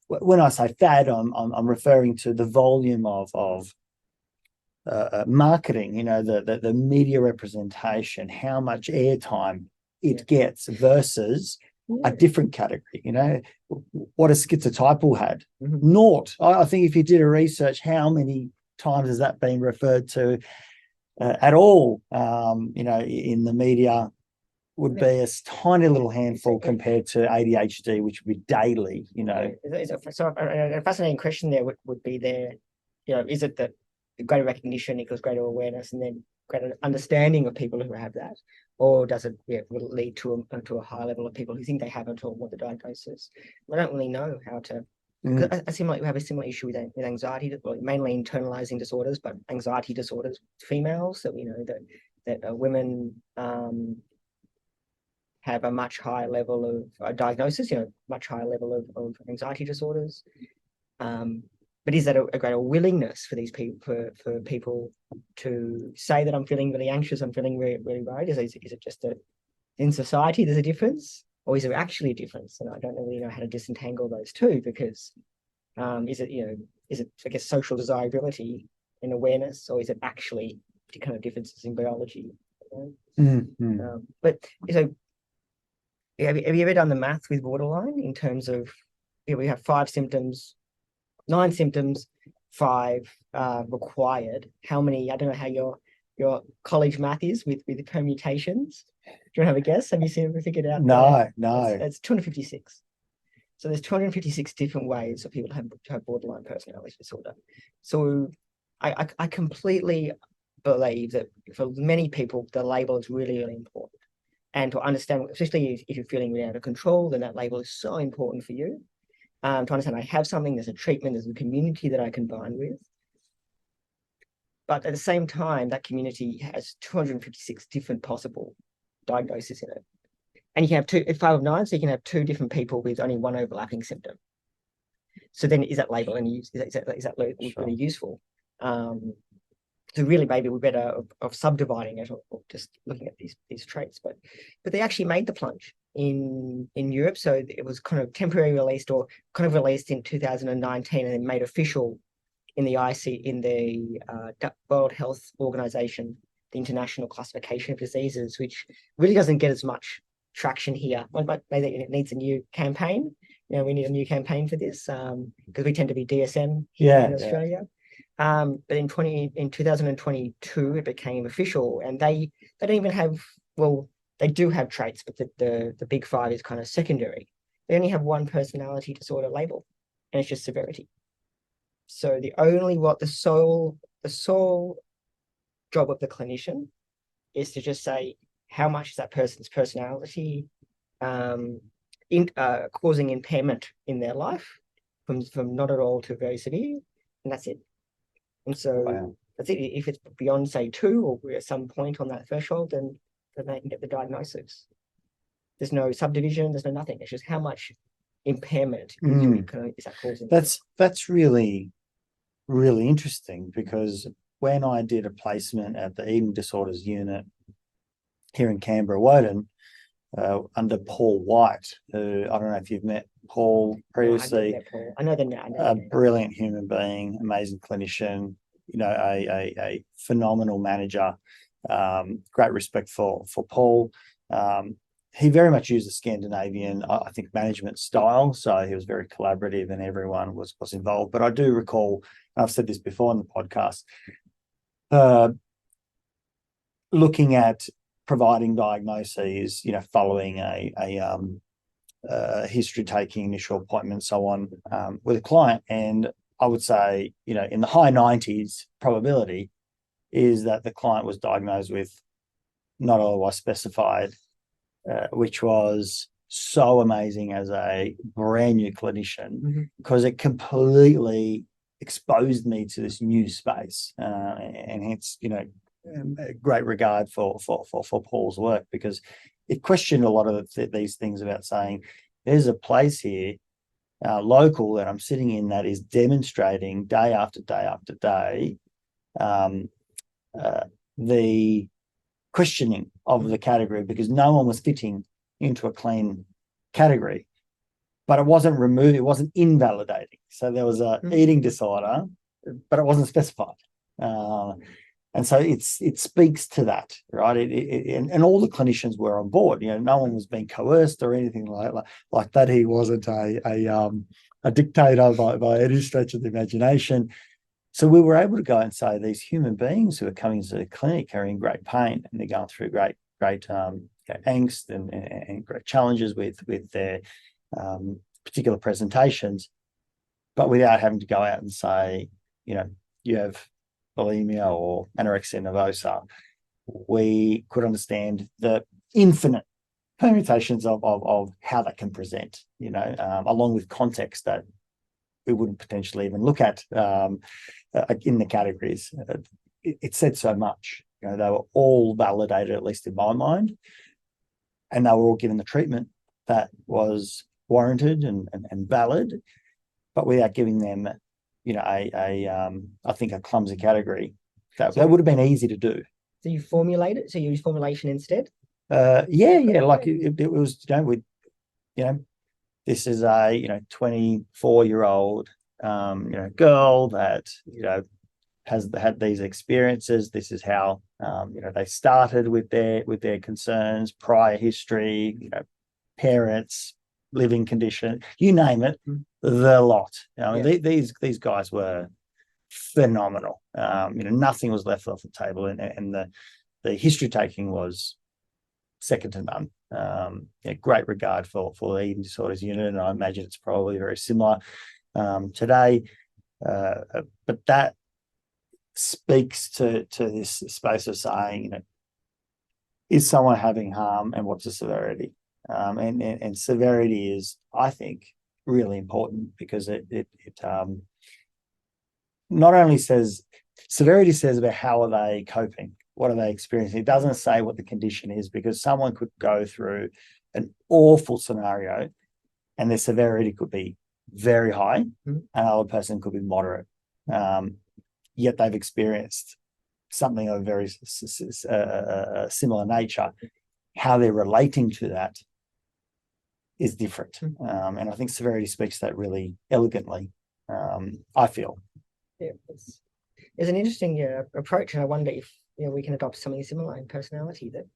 [SPEAKER 2] when I say fad, I'm referring to the volume of marketing, the media representation, how much airtime it gets versus a different category. What a schizotypal had.
[SPEAKER 3] Mm-hmm.
[SPEAKER 2] Naught. I think if you did a research, how many times has that been referred to at all, in the media, would be a tiny little handful compared to ADHD, which would be daily,
[SPEAKER 3] So a fascinating question there would be there, is it that greater recognition equals greater awareness and then greater understanding of people who have that? Or does it will it lead to a high level of people who think they have it or what the diagnosis? I don't really know how to. I seem like we have a similar issue with anxiety, mainly internalizing disorders, but anxiety disorders, females, that we know that women have a much higher level of diagnosis, much higher level of anxiety disorders. But is that a greater willingness for these people, for people to say that I'm feeling really anxious, I'm feeling really, really worried? Is it just that in society there's a difference, or is there actually a difference? And I don't really know how to disentangle those two, because is it I guess social desirability and awareness, or is it actually kind of differences in biology? But have you ever done the math with borderline in terms of we have 5 symptoms, 9 symptoms, 5 required? How many? I don't know how your college math is with the permutations. Do you want to have a guess? Have you figured out?
[SPEAKER 2] No.
[SPEAKER 3] It's 256. So there's 256 different ways for people to have borderline personality disorder. So I completely believe that for many people, the label is really, really important. And to understand, especially if you're feeling really out of control, then that label is so important for you. To understand I have something, there's a treatment, there's a community that I can bind with. But at the same time, that community has 256 different possible diagnoses in it. And you can have 5 of 9, so you can have 2 different people with only one overlapping symptom. So then, is that label any use? Is that really useful? So really, maybe we're better of subdividing it, or just looking at these traits. But they actually made the plunge in Europe, so it was kind of temporarily released, or kind of released in 2019, and then made official in the World Health Organization, the International Classification of Diseases, which really doesn't get as much traction here. Maybe it needs a new campaign. We need a new campaign for this, because we tend to be DSM here in Australia. But in 2022, it became official, and they don't even have, well, they do have traits, but the big 5 is kind of secondary. They only have one personality disorder label, and it's just severity. So the sole job of the clinician is to just say, how much is that person's personality causing impairment in their life, from not at all to very severe, and that's it. And so that's it. If it's beyond, say, 2, or we're at some point on that threshold, then they can get the diagnosis. There's no subdivision. There's no nothing. It's just how much impairment is that causing.
[SPEAKER 2] That's really, really interesting, because when I did a placement at the eating disorders unit here in Canberra, Woden, under Paul White, who, I don't know if you've met Paul previously.
[SPEAKER 3] I know the name.
[SPEAKER 2] A brilliant human being, amazing clinician, a phenomenal manager. Great respect for Paul. He very much used the Scandinavian, I think, management style. So he was very collaborative, and everyone was involved. But I do recall, and I've said this before in the podcast, looking at providing diagnoses, following a history taking, initial appointment, so on, with a client. And I would say, in the high 90s probability is that the client was diagnosed with not otherwise specified, which was so amazing as a brand new clinician, because it completely exposed me to this new space, and hence, great regard for Paul's work, because it questioned a lot of these things about saying, there's a place here, local, that I'm sitting in, that is demonstrating day after day after day the questioning of the category, because no one was fitting into a clean category. But it wasn't removed, it wasn't invalidating. So there was a eating disorder, but it wasn't specified. And so it speaks to that, right? And all the clinicians were on board. No one was being coerced or anything like that. He wasn't a dictator by any stretch of the imagination. So we were able to go and say, these human beings who are coming to the clinic are in great pain, and they're going through great angst and great challenges with their particular presentations, but without having to go out and say, you have bulimia or anorexia nervosa. We could understand the infinite permutations of how that can present, along with context that we wouldn't potentially even look at in the categories. It said so much. They were all validated, at least in my mind, and they were all given the treatment that was warranted and valid, but without giving them, I think a clumsy category that would have been easy to do.
[SPEAKER 3] So you formulate it? So you use formulation instead?
[SPEAKER 2] Yeah. Like it was, this is a 24-year-old girl that has had these experiences. This is how they started with their concerns, prior history, parents, living condition, you name it, the lot. These guys were phenomenal. Nothing was left off the table, and the history taking was second to none. Great regard for the eating disorders unit, and I imagine it's probably very similar today. But that speaks to this space of saying, is someone having harm, and what's the severity? And severity is, I think, really important, because it not only says, severity says about how are they coping, What are they experiencing? It doesn't say what the condition is, because someone could go through an awful scenario and their severity could be very high, and another person could be moderate. Yet they've experienced something of a very similar nature. How they're relating to that is different. And I think severity speaks to that really elegantly, I feel.
[SPEAKER 3] Yeah, it's an interesting approach, and I wonder if we can adopt something similar in personality that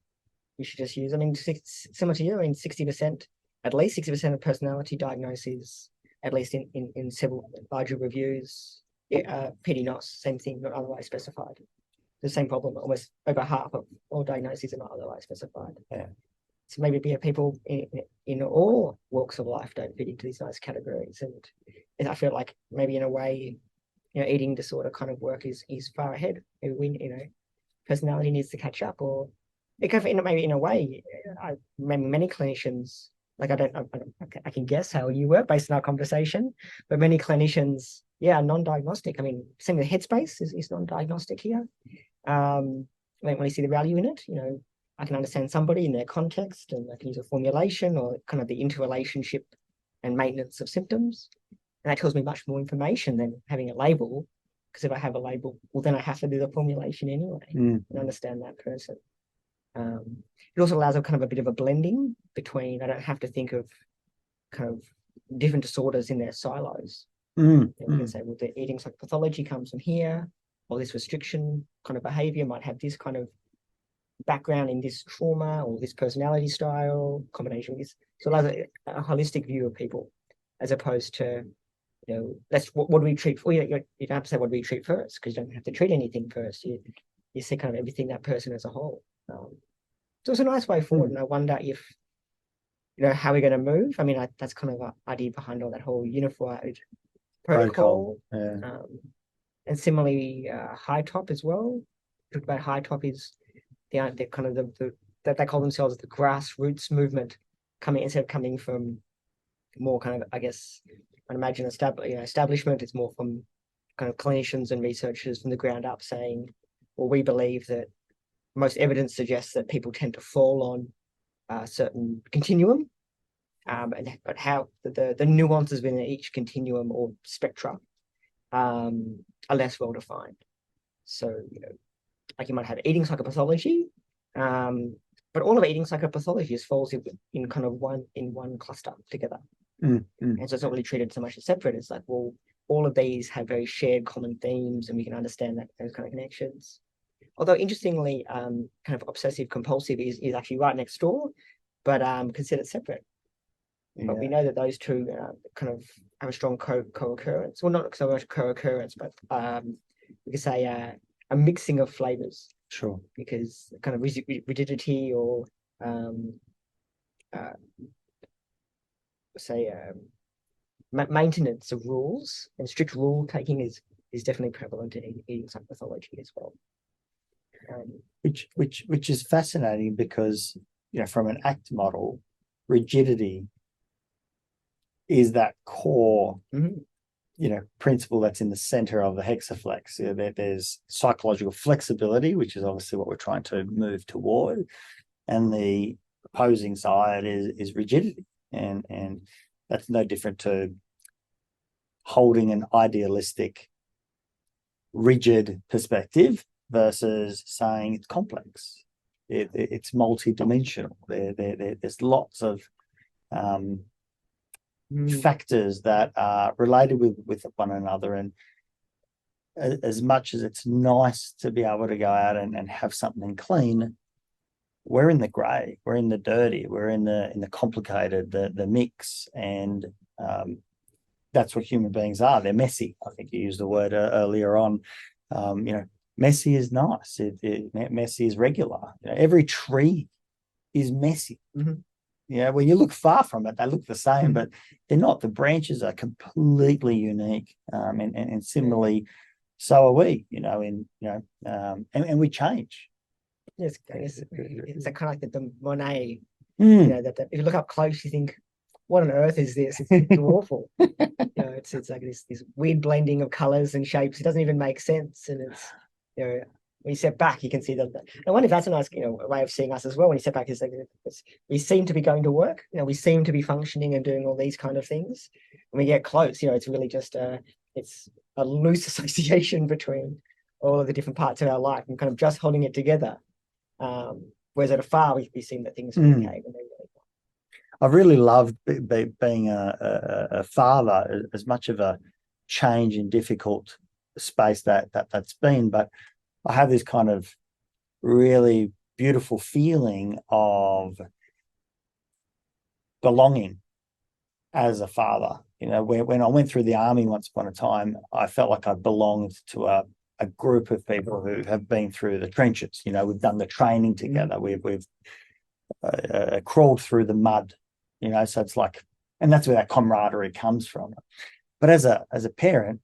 [SPEAKER 3] we should just use. I mean, similar to you, I mean, 60%, at least 60% of personality diagnoses, at least in several larger reviews, PD-NOS, same thing, not otherwise specified. The same problem, almost over half of all diagnoses are not otherwise specified.
[SPEAKER 2] Yeah.
[SPEAKER 3] So maybe people in all walks of life don't fit into these nice categories, and I feel like maybe in a way, eating disorder kind of work is far ahead. We, personality needs to catch up, or it can maybe in a way. Many clinicians, like I can guess how you work based on our conversation, but many clinicians, non-diagnostic. I mean, same with headspace is non-diagnostic here. When you see the value in it, I can understand somebody in their context, and I can use a formulation or kind of the interrelationship and maintenance of symptoms. And that tells me much more information than having a label, because if I have a label, well, then I have to do the formulation anyway and understand that person. It also allows a kind of a bit of a blending between, I don't have to think of kind of different disorders in their silos. We can say, well, the eating psychopathology comes from here, or this restriction kind of behavior might have this kind of background in this trauma or this personality style combination with this. So it allows a holistic view of people, as opposed to, what do we treat? Well, you don't have to say what do we treat first, because you don't have to treat anything first. You see kind of everything, that person as a whole. So it's a nice way forward, and I wonder if, how we're going to move. I mean, that's kind of an idea behind all that whole unified protocol. And similarly, high top as well. Talked about high top is the kind of that they call themselves the grassroots movement, instead of coming from more kind of, I guess, I'd imagine establishment. It's more from kind of clinicians and researchers from the ground up saying, well, we believe that most evidence suggests that people tend to fall on a certain continuum, but how the nuances within each continuum or spectra are less well defined. So, like you might have eating psychopathology, but all of eating psychopathology falls in kind of one cluster together. And so it's not really treated so much as separate. It's like, well, all of these have very shared common themes, and we can understand those kind of connections. Although interestingly, kind of obsessive compulsive is actually right next door, but considered separate. But we know that those two kind of have a strong co-occurrence. Well, not so much co-occurrence, but we could say a mixing of flavors.
[SPEAKER 2] Sure.
[SPEAKER 3] Because kind of rigidity or maintenance of rules and strict rule taking is definitely prevalent in eating psychopathology as well.
[SPEAKER 2] Which is fascinating, because from an ACT model, rigidity is that core principle that's in the center of the hexaflex. There's psychological flexibility, which is obviously what we're trying to move toward, and the opposing side is rigidity, and that's no different to holding an idealistic, rigid perspective versus saying it's complex. It's multi-dimensional. There's lots of factors that are related with one another, and as much as it's nice to be able to go out and have something clean, we're in the grey, we're in the dirty, we're in the complicated, the mix, and that's what human beings are. They're messy. I think you used the word earlier on. Messy is nice. Messy is regular. Every tree is messy. When you look far from it, they look the same, but they're not. The branches are completely unique, and similarly, so are we. And we change.
[SPEAKER 3] Yes, it's kind of like the Monet. That if you look up close, you think, "What on earth is this? It's awful." It's like this weird blending of colors and shapes. It doesn't even make sense, and it's when you step back, you can see that. I wonder if that's a nice, way of seeing us as well. When you step back, we seem to be going to work. We seem to be functioning and doing all these kind of things. When we get close, it's really just it's a loose association between all of the different parts of our life and kind of just holding it together. Whereas at afar, we seem that things are okay.
[SPEAKER 2] I've really loved being a father, as much of a change and difficult space that's been, but I have this kind of really beautiful feeling of belonging as a father. When I went through the army once upon a time, I felt like I belonged to a group of people who have been through the trenches. We've done the training together. We've crawled through the mud. So it's like, and that's where that camaraderie comes from. But as a parent,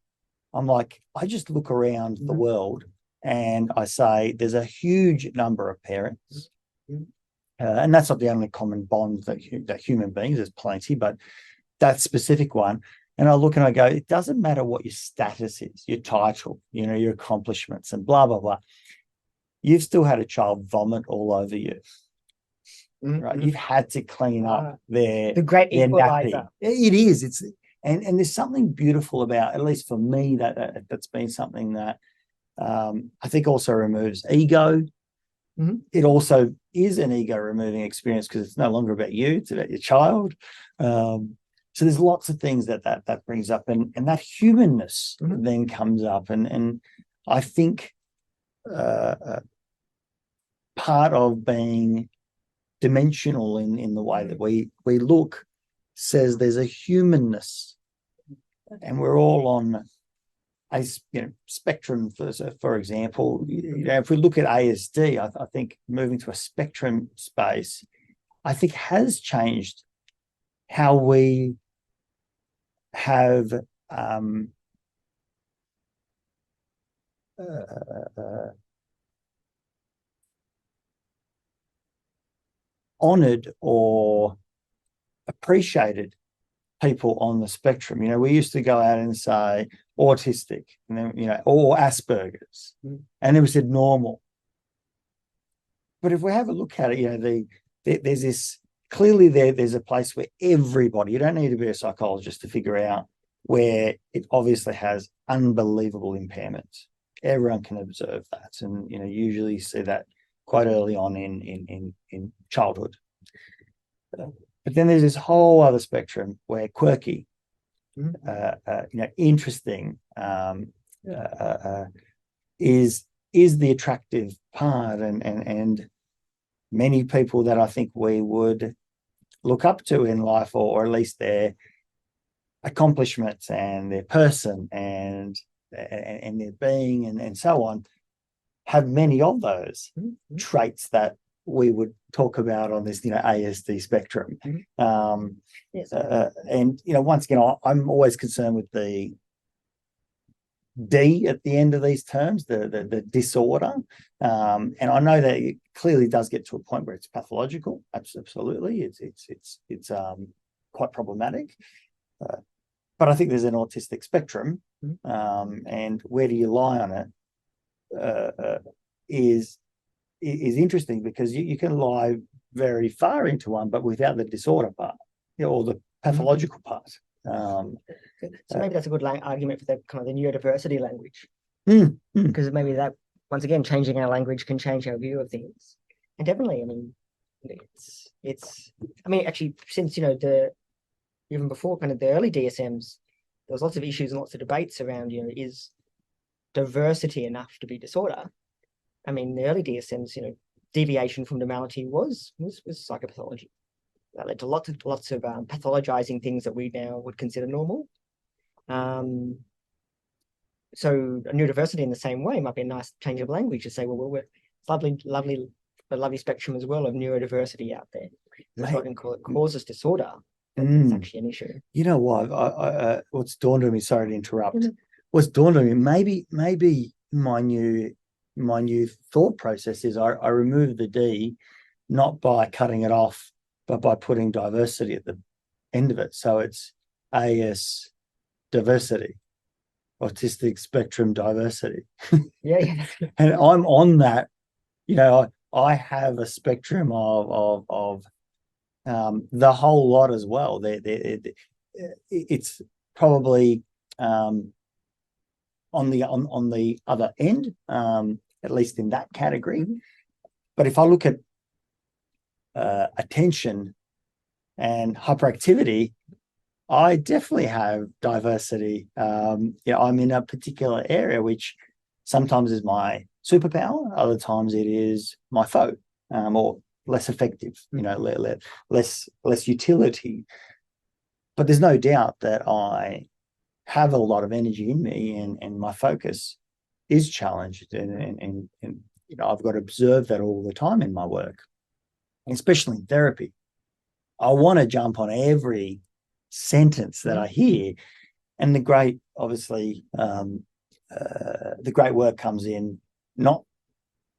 [SPEAKER 2] I'm like, I just look around the world and I say there's a huge number of parents, and that's not the only common bond that human beings. There's plenty, but that specific one. And I look and I go, it doesn't matter what your status is, your title, your accomplishments, and blah blah blah. You've still had a child vomit all over you. Right, you've had to clean up the
[SPEAKER 3] great equalizer.
[SPEAKER 2] It is. And there's something beautiful about, at least for me, that's been something that I think also removes ego. It also is an ego removing experience because it's no longer about you; it's about your child. So there's lots of things that brings up, and that humanness then comes up, and I think part of being dimensional in the way that we look says there's a humanness, and we're all on a spectrum. For example, if we look at ASD, I think moving to a spectrum space, I think has changed how we have honored or appreciated people on the spectrum. We used to go out and say autistic, and then, or Asperger's, and then we said normal. But if we have a look at it, there's this, clearly there's a place where everybody, you don't need to be a psychologist to figure out where it obviously has unbelievable impairments. Everyone can observe that, and usually see that quite early on in childhood. But then there's this whole other spectrum where quirky, interesting, is the attractive part, and many people that I think we would look up to in life, or at least their accomplishments and their person and their being and so on, have many of those traits that we would talk about on this ASD spectrum.
[SPEAKER 3] Yes.
[SPEAKER 2] And once again, I'm always concerned with the D at the end of these terms, the disorder, and I know that it clearly does get to a point where it's pathological. Absolutely, it's quite problematic. But I think there's an autistic spectrum, and where do you lie on it is interesting, because you can lie very far into one, but without the disorder part, or the pathological part.
[SPEAKER 3] So maybe that's a good argument for the kind of the neurodiversity language, because maybe that, once again, changing our language can change our view of things. And definitely, actually, since even before kind of the early DSMs, there was lots of issues and lots of debates around is diversity enough to be disorder? The early DSMs, deviation from normality was psychopathology. That led to lots of pathologizing things that we now would consider normal. So neurodiversity in the same way might be a nice change of language to say, well, it's lovely spectrum as well of neurodiversity out there. That's what I can call it, causes disorder. It's actually an issue.
[SPEAKER 2] You know what? I what's dawned on me? Sorry to interrupt. What's dawned on me? Maybe my new thought process is I remove the D, not by cutting it off, but by putting diversity at the end of it. So it's AS diversity. autistic spectrum diversity.
[SPEAKER 3] Yeah.
[SPEAKER 2] And I'm on that, I have a spectrum of the whole lot as well. It's probably on the other end, at least in that category. But if I look at attention and hyperactivity, I definitely have diversity. I'm in a particular area which sometimes is my superpower, other times it is my foe, or less effective, less utility. But there's no doubt that I have a lot of energy in me, and my focus is challenged, and I've got to observe that all the time in my work, especially in therapy. I want to jump on every sentence that I hear, and the great work comes in not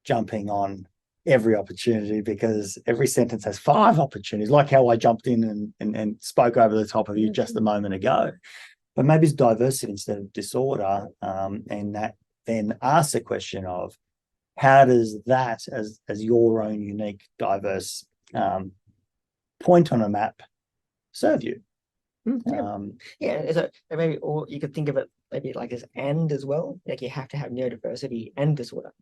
[SPEAKER 2] jumping on every opportunity, because every sentence has 5 opportunities, like how I jumped in and spoke over the top of you just a moment ago. But maybe it's diversity instead of disorder, and that then asks the question of, how does that, as your own unique, diverse point on a map, serve you?
[SPEAKER 3] So maybe, or you could think of it maybe like as and as well, like you have to have neurodiversity and disorder.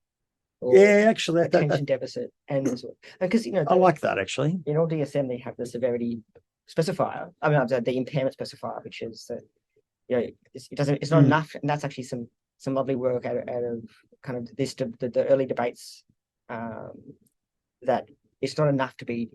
[SPEAKER 2] Actually,
[SPEAKER 3] attention deficit and disorder, because
[SPEAKER 2] I like that actually.
[SPEAKER 3] In all DSM, they have the severity specifier. I mean, the impairment specifier, which is that it's not enough, and that's actually some lovely work out of kind of the early debates, that it's not enough to be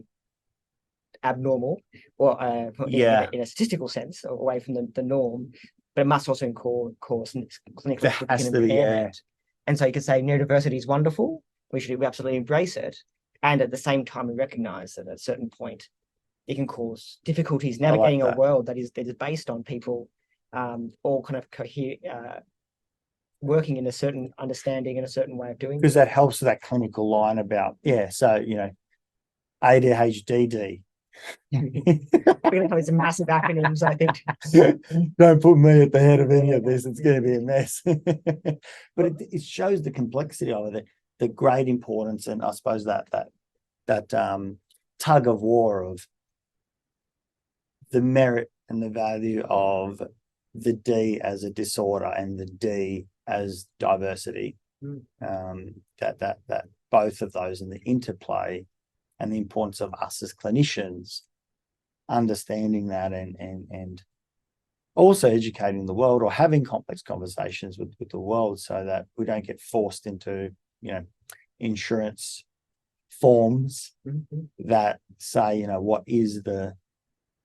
[SPEAKER 3] abnormal or in a statistical sense, or away from the norm, but it must also cause clinical impairment. And so you could say neurodiversity is wonderful. We should absolutely embrace it, and at the same time, we recognise that at a certain point, it can cause difficulties navigating a world that is based on people all kind of working in a certain understanding and a certain way of doing.
[SPEAKER 2] Because that helps with that clinical line about ADHD.
[SPEAKER 3] We're going to have some massive acronyms, I think.
[SPEAKER 2] Don't put me at the head of any of this. It's going to be a mess. But it shows the complexity of it, the great importance, and I suppose that tug of war of the merit and the value of the D as a disorder and the D as diversity. That both of those, and the interplay, and the importance of us as clinicians understanding that, and also educating the world, or having complex conversations with the world, so that we don't get forced into insurance forms that say what is the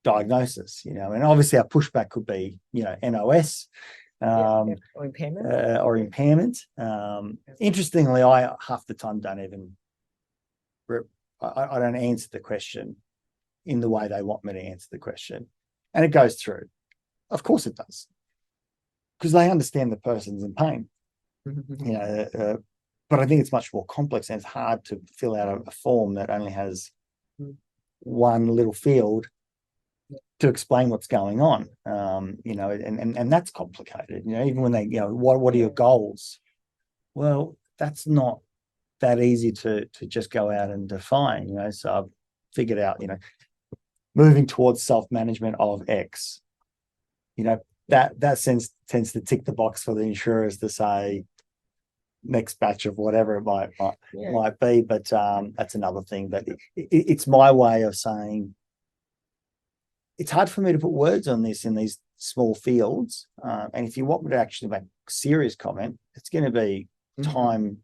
[SPEAKER 2] diagnosis, and obviously our pushback could be NOS, or impairment. Interestingly, I half the time don't even I don't answer the question in the way they want me to answer the question, and it goes through. Of course it does, because they understand the person's in pain. But I think it's much more complex, and it's hard to fill out a form that only has one little field to explain what's going on. And that's complicated. Even when they, what are your goals? Well, that's not that easy to just go out and define. So I've figured out, moving towards self-management of X. That sense tends to tick the box for the insurers to say next batch of whatever it might be, but that's another thing. But it's my way of saying it's hard for me to put words on this in these small fields, and if you want me to actually make serious comment, it's going to be time.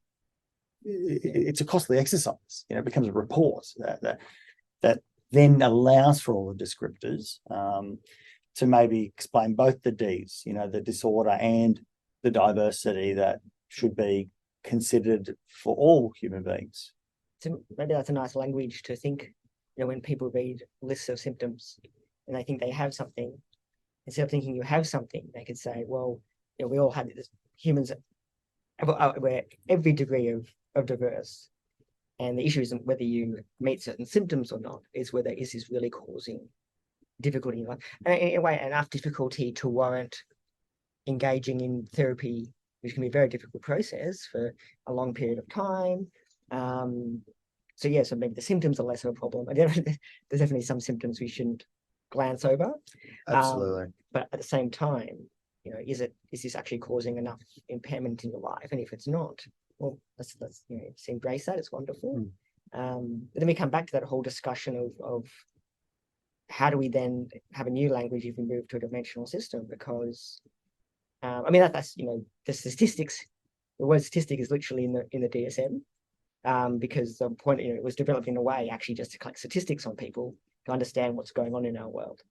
[SPEAKER 2] It's a costly exercise. It becomes a report that then allows for all the descriptors to maybe explain both the Ds, the disorder and the diversity that should be considered for all human beings.
[SPEAKER 3] So maybe that's a nice language to think, when people read lists of symptoms and they think they have something, instead of thinking you have something, they could say, well, we all have this, humans, we're every degree of diverse. And the issue isn't whether you meet certain symptoms or not, it's whether is this really causing difficulty in life. And in a way, enough difficulty to warrant engaging in therapy, which can be a very difficult process for a long period of time. So yeah, so maybe the symptoms are less of a problem. There's definitely some symptoms we shouldn't glance over.
[SPEAKER 2] Absolutely.
[SPEAKER 3] But at the same time, you know, is this actually causing enough impairment in your life? And if it's not, well, let's you know, just embrace that. It's wonderful. But then we come back to that whole discussion of how do we then have a new language if we move to a dimensional system? Because I mean that's you know, the statistics. The word statistic is literally in the DSM. Because the point, you know, it was developed in a way actually just to collect statistics on people to understand what's going on in our world.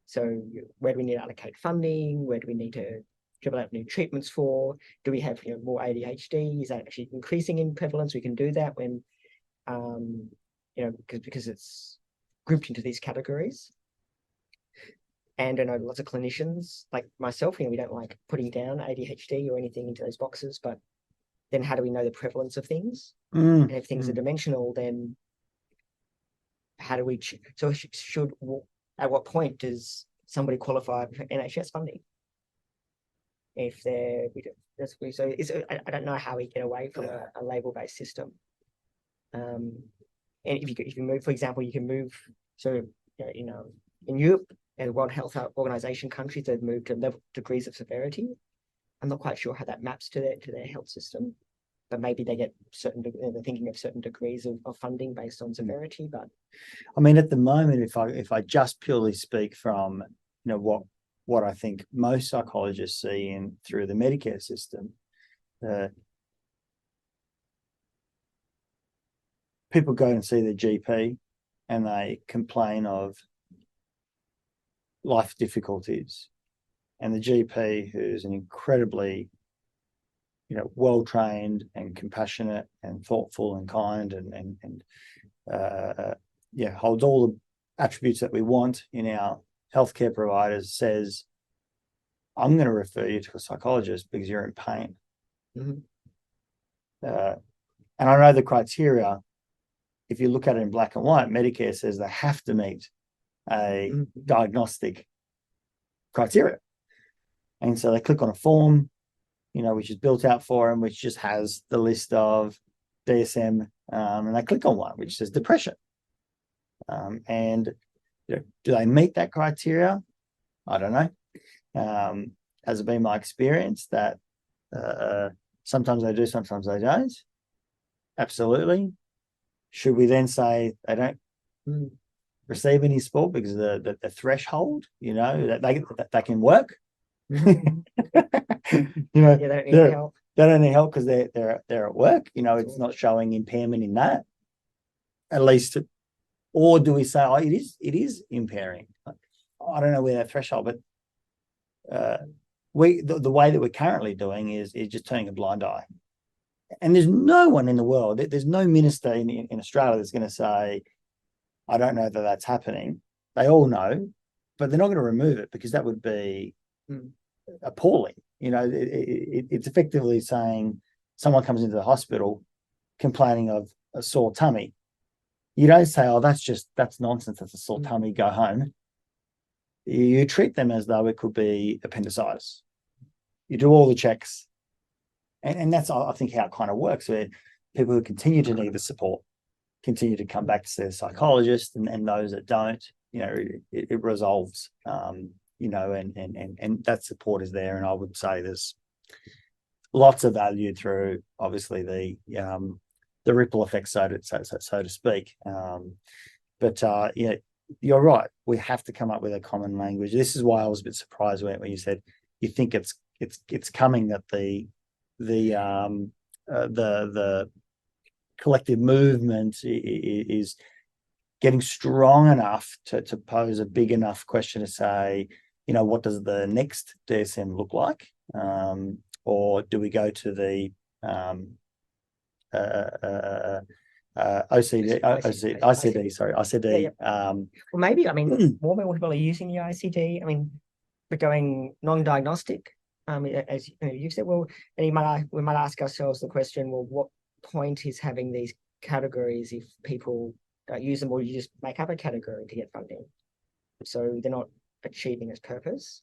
[SPEAKER 3] So where do we need to allocate funding? Where do we need to develop new treatments for? Do we have, you know, more ADHD? Is that actually increasing in prevalence? We can do that when, you know, because it's grouped into these categories. And I know lots of clinicians like myself, you know, we don't like putting down ADHD or anything into those boxes, but then how do we know the prevalence of things? And if things are dimensional, then how do we, so should, at what point does somebody qualify for NHS funding? If they're, so I don't know how we get away from a label-based system. And if you move, for example, you can move, so, you know, in Europe and the World Health Organization countries, they've moved to level degrees of severity. I'm not quite sure how that maps to their health system, but maybe they get they're thinking of certain degrees of funding based on severity. But
[SPEAKER 2] I mean, at the moment, if I just purely speak from, you know, what I think most psychologists see through the Medicare system, people go and see their GP and they complain of life difficulties, and the GP, who's an incredibly, you know, well-trained and compassionate and thoughtful and kind and holds all the attributes that we want in our healthcare providers, says, I'm going to refer you to a psychologist because you're in pain. And I know the criteria, if you look at it in black and white, Medicare says they have to meet a diagnostic criteria. And so they click on a form, you know, which is built out for them, which just has the list of DSM, and they click on one, which says depression. And you know, do they meet that criteria? I don't know. Has it been my experience that sometimes they do, sometimes they don't? Absolutely. Should we then say they don't receive any support because of the threshold, you know, that they can work? You know,
[SPEAKER 3] yeah, they don't need help.
[SPEAKER 2] They don't need help because they're at work. You know, it's not showing impairment in that, at least. Or do we say, oh, it is impairing? I don't know where that threshold, but the way that we're currently doing is just turning a blind eye. And there's no one in the world, there's no minister in Australia that's going to say, I don't know that that's happening. They all know, but they're not going to remove it because that would be appalling. You know, it's effectively saying someone comes into the hospital complaining of a sore tummy. You don't say, oh, that's nonsense. That's a sore tummy. Go home. You treat them as though it could be appendicitis. You do all the checks. And that's, I think, how it kind of works, where people who continue to need the support continue to come back to their psychologist, and those that don't, you know, it resolves, you know, and that support is there. And I would say there's lots of value through, obviously, the ripple effect, so to speak. But yeah, you're right. We have to come up with a common language. This is why I was a bit surprised when you said you think it's coming, that the collective movement is getting strong enough to pose a big enough question to say, you know, what does the next DSM look like? Or do we go to the ICD?
[SPEAKER 3] Yeah. Well, maybe, I mean, more people are using the ICD. I mean, we're going non-diagnostic. As you know, you've said, well, and we might ask ourselves the question, well, what point is having these categories if people don't use them, or you just make up a category to get funding? So they're not achieving its purpose.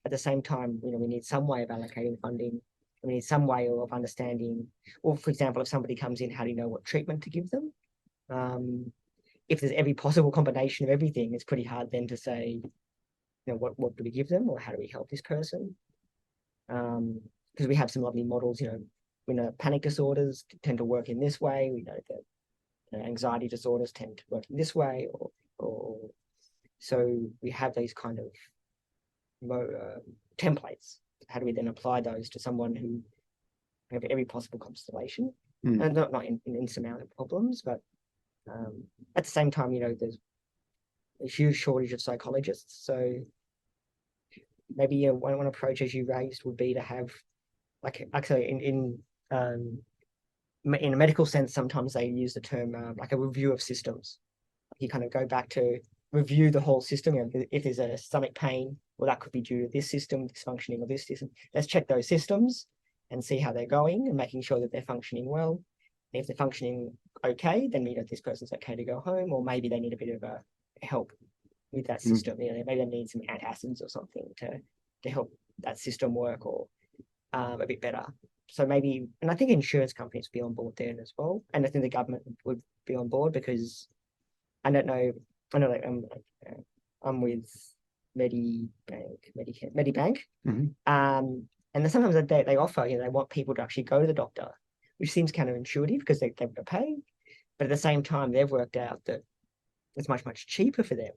[SPEAKER 3] at the same time, we need some way of allocating funding. We need some way of understanding, or for example, if somebody comes in, how do you know what treatment to give them? If there's every possible combination of everything, it's pretty hard then to say, what do we give them, or how do we help this person? Because we have some lovely models, we know panic disorders tend to work in this way. We know that anxiety disorders tend to work in this way, or so we have these kind of templates. How do we then apply those to someone who have every possible constellation, and not in insurmountable problems, but at the same time, there's a huge shortage of psychologists. So maybe one approach, as you raised, would be to have, like, actually in a medical sense, sometimes they use the term like a review of systems. You kind of go back to review the whole system. If there's a stomach pain, well, that could be due to this system, dysfunctioning of this system. Let's check those systems and see how they're going, and making sure that they're functioning well. And if they're functioning okay, then this person's okay to go home, or maybe they need a bit of a help with that system. Maybe they need some antacids or something to help that system work, or a bit better. So maybe, and I think insurance companies would be on board there as well, and I think the government would be on board, because I know like I'm with Medibank, and sometimes they offer, they want people to actually go to the doctor, which seems counterintuitive because they've got to pay, but at the same time they've worked out that it's much cheaper for them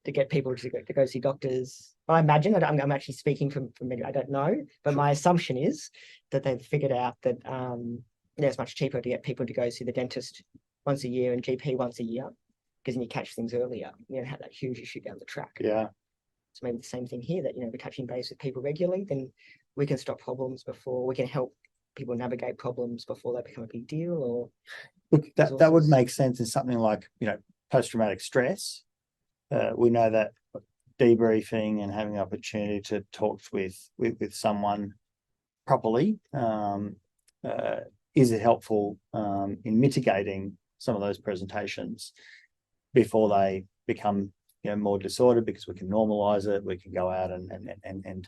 [SPEAKER 3] to get people to go see doctors. I imagine, I'm actually speaking from Medibank, I don't know, but my assumption is that they've figured out that it's much cheaper to get people to go see the dentist once a year and GP once a year, because then you catch things earlier. You don't have that huge issue down the track.
[SPEAKER 2] Yeah.
[SPEAKER 3] So maybe the same thing here, that we're touching base with people regularly, then we can stop problems before, we can help people navigate problems before they become a big deal. Or
[SPEAKER 2] look, that would make sense in something like post-traumatic stress. We know that debriefing and having the opportunity to talk with someone properly is helpful in mitigating some of those presentations before they become more disordered, because we can normalize it. We can go out and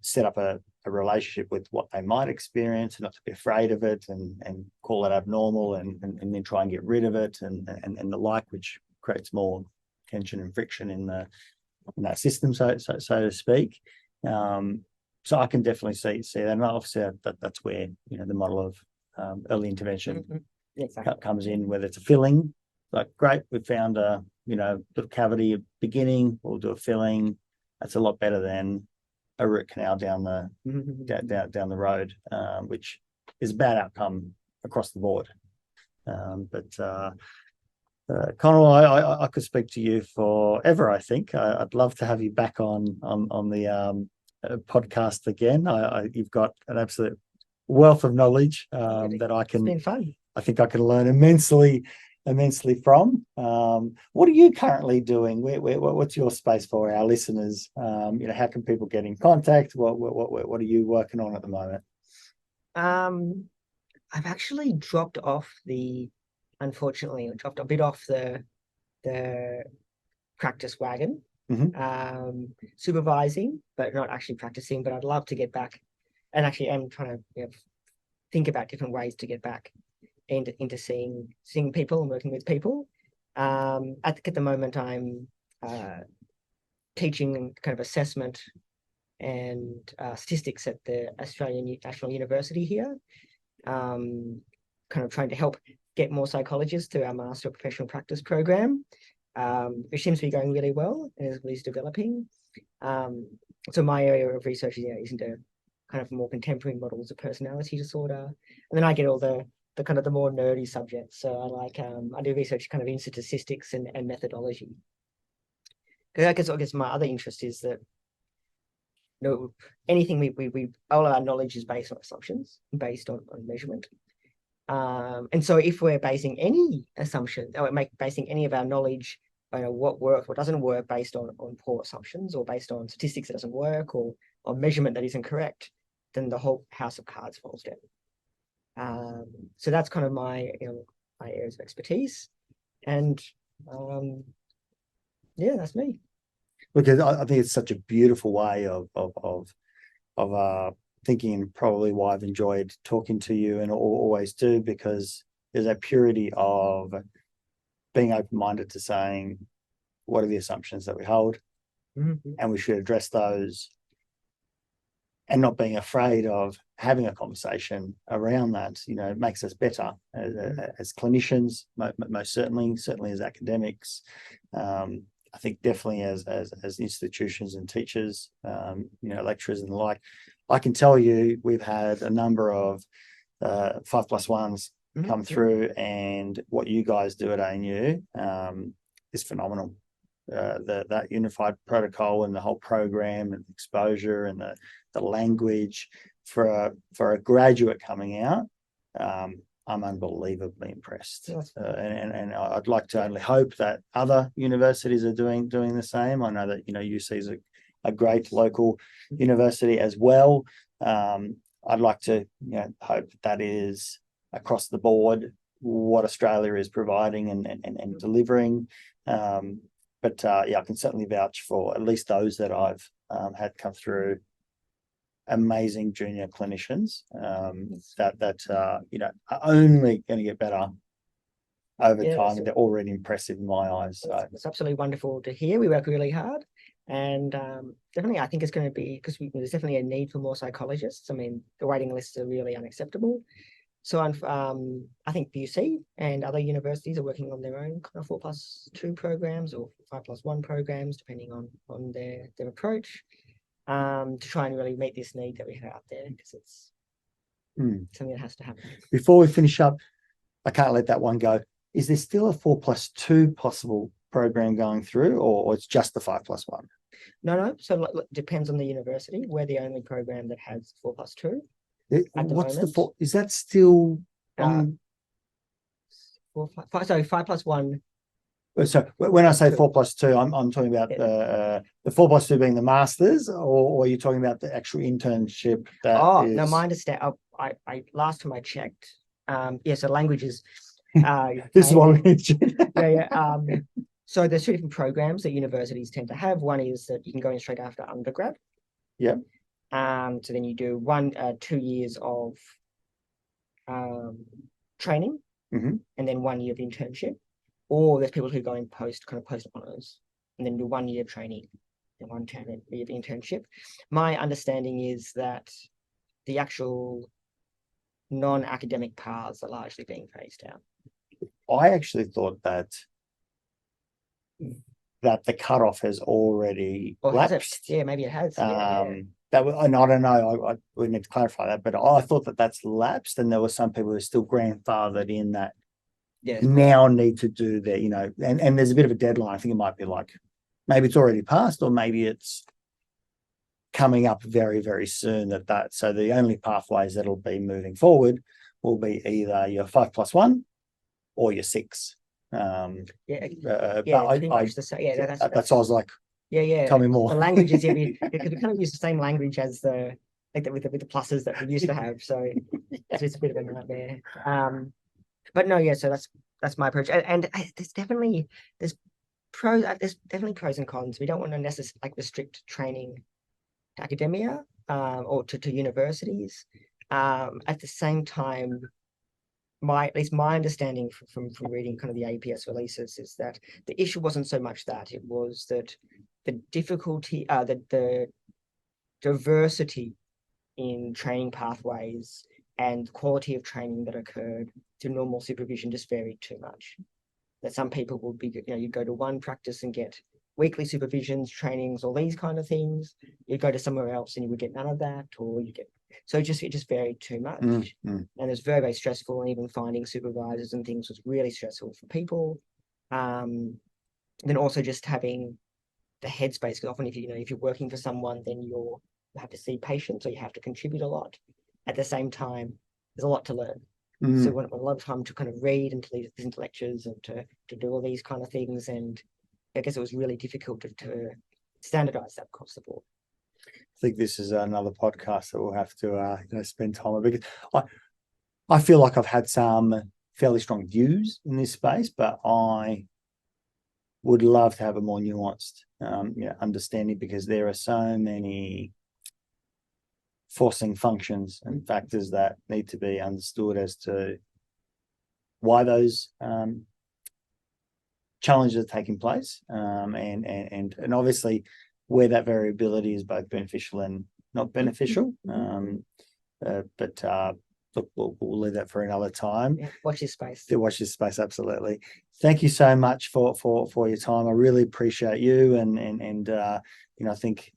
[SPEAKER 2] set up a relationship with what they might experience, and not to be afraid of it, and call it abnormal, and then try and get rid of it, and the like, which creates more tension and friction in that system, so to speak. So I can definitely see that, and obviously that's where the model of early intervention comes in, whether it's a filling, like, great, we found a little cavity at the beginning, we'll do a filling. That's a lot better than a root canal down the road, which is a bad outcome across the board. Conal, I could speak to you forever. I think I'd love to have you back on the podcast again. You've got an absolute wealth of knowledge that I can.
[SPEAKER 3] It's been fun. I
[SPEAKER 2] think I can learn immensely from. What are you currently doing? What's your space for our listeners? How can people get in contact? What are you working on at the moment?
[SPEAKER 3] I've actually dropped a bit off the practice wagon. Supervising, but not actually practicing. But I'd love to get back, and actually I'm trying to think about different ways to get back into seeing people and working with people. I think at the moment I'm teaching kind of assessment and statistics at the Australian National University here, kind of trying to help get more psychologists through our Master of Professional Practice program, which seems to be going really well and is developing. So my area of research is into kind of more contemporary models of personality disorder, and then I get all the kind of the more nerdy subjects. So I do research kind of in statistics and methodology. Because I guess my other interest is that anything we all our knowledge is based on assumptions, based on measurement. And so if we're basing any assumption, or basing any of our knowledge on what works, what doesn't work, based on poor assumptions, or based on statistics that doesn't work, or on measurement that isn't correct, then the whole house of cards falls down. So that's kind of my areas of expertise, and that's me.
[SPEAKER 2] because I think it's such a beautiful way of thinking, and probably why I've enjoyed talking to you and always do, because there's that purity of being open-minded to saying, what are the assumptions that we hold?
[SPEAKER 3] Mm-hmm.
[SPEAKER 2] And we should address those, and not being afraid of having a conversation around that. It makes us better as clinicians, most certainly as academics. I think definitely as institutions and teachers, lecturers and the like. I can tell you we've had a number of 5+1s come through, and what you guys do at ANU is phenomenal. That unified protocol and the whole program and exposure and the language for a graduate coming out, I'm unbelievably impressed. And I'd like to only hope that other universities are doing the same. I know that UC is a great local university as well. I'd like to hope that is across the board what Australia is providing and delivering. But I can certainly vouch for at least those that I've had come through. Amazing junior clinicians that are only going to get better over time, and they're already impressive in my eyes. So
[SPEAKER 3] it's absolutely wonderful to hear. We work really hard, and definitely I think it's going to be, because there's definitely a need for more psychologists. I mean, the waiting lists are really unacceptable. So I think UC and other universities are working on their own kind of 4+2 programs or 5+1 programs, depending on their approach, to try and really meet this need that we have out there, because it's something that has to happen.
[SPEAKER 2] Before we finish up, I can't let that one go. Is there still a 4+2 possible program going through, or it's just the 5+1?
[SPEAKER 3] No. So it depends on the university. We're the only program that has 4+2.
[SPEAKER 2] What's the four? Is that still on?
[SPEAKER 3] 5+1.
[SPEAKER 2] So when I say 4+2, I'm talking about the 4+2 being the masters, or are you talking about the actual internship?
[SPEAKER 3] No, my understanding. I last time I checked. So languages.
[SPEAKER 2] This is what we need.
[SPEAKER 3] So there's two different programs that universities tend to have. One is that you can go in straight after undergrad.
[SPEAKER 2] Yeah.
[SPEAKER 3] So then you do 2 years of training, and then 1 year of internship. Or there's people who go in post honors and then do 1 year of training and 1 year of internship. My understanding is that the actual non-academic paths are largely being phased out.
[SPEAKER 2] I actually thought that the cutoff has already lapsed.
[SPEAKER 3] Yeah, maybe it has.
[SPEAKER 2] And I don't know. We need to clarify that, but I thought that's lapsed, and there were some people who are still grandfathered in that. Now need to do their, and there's a bit of a deadline. I think it might be like, maybe it's already passed, or maybe it's coming up very, very soon. So the only pathways that'll be moving forward will be either your 5+1 or your 6.
[SPEAKER 3] Pretty
[SPEAKER 2] But
[SPEAKER 3] much the same.
[SPEAKER 2] That's I was like, tell me more.
[SPEAKER 3] The languages, because we kind of use the same language as with the pluses that we used to have. So it's a bit of a nightmare. But no, so that's my approach, and there's definitely pros and cons. We don't want to necessarily restrict training to academia or to universities. At the same time, at least my understanding from reading kind of the APS releases is that the issue wasn't so much that, it was that the difficulty, the diversity in training pathways and the quality of training that occurred to normal supervision just varied too much. That some people would be, you go to one practice and get weekly supervisions, trainings, all these kind of things. You go to somewhere else and you would get none of that, or it just varied too much. And it was very, very stressful, and even finding supervisors and things was really stressful for people. Then also just having the headspace, because often if you're working for someone, then you have to see patients, or you have to contribute a lot. At the same time, there's a lot to learn. So we want a lot of time to kind of read and to listen to lectures and to do all these kind of things. And I guess it was really difficult to standardize that across the board.
[SPEAKER 2] I think this is another podcast that we'll have to spend time on, because I feel like I've had some fairly strong views in this space, but I would love to have a more nuanced understanding, because there are so many forcing functions and factors that need to be understood as to why those challenges are taking place, and obviously where that variability is both beneficial and not beneficial. But look, we'll leave that for another time.
[SPEAKER 3] Yeah, watch this space.
[SPEAKER 2] Watch this space, absolutely. Thank you so much for your time. I really appreciate you, and I think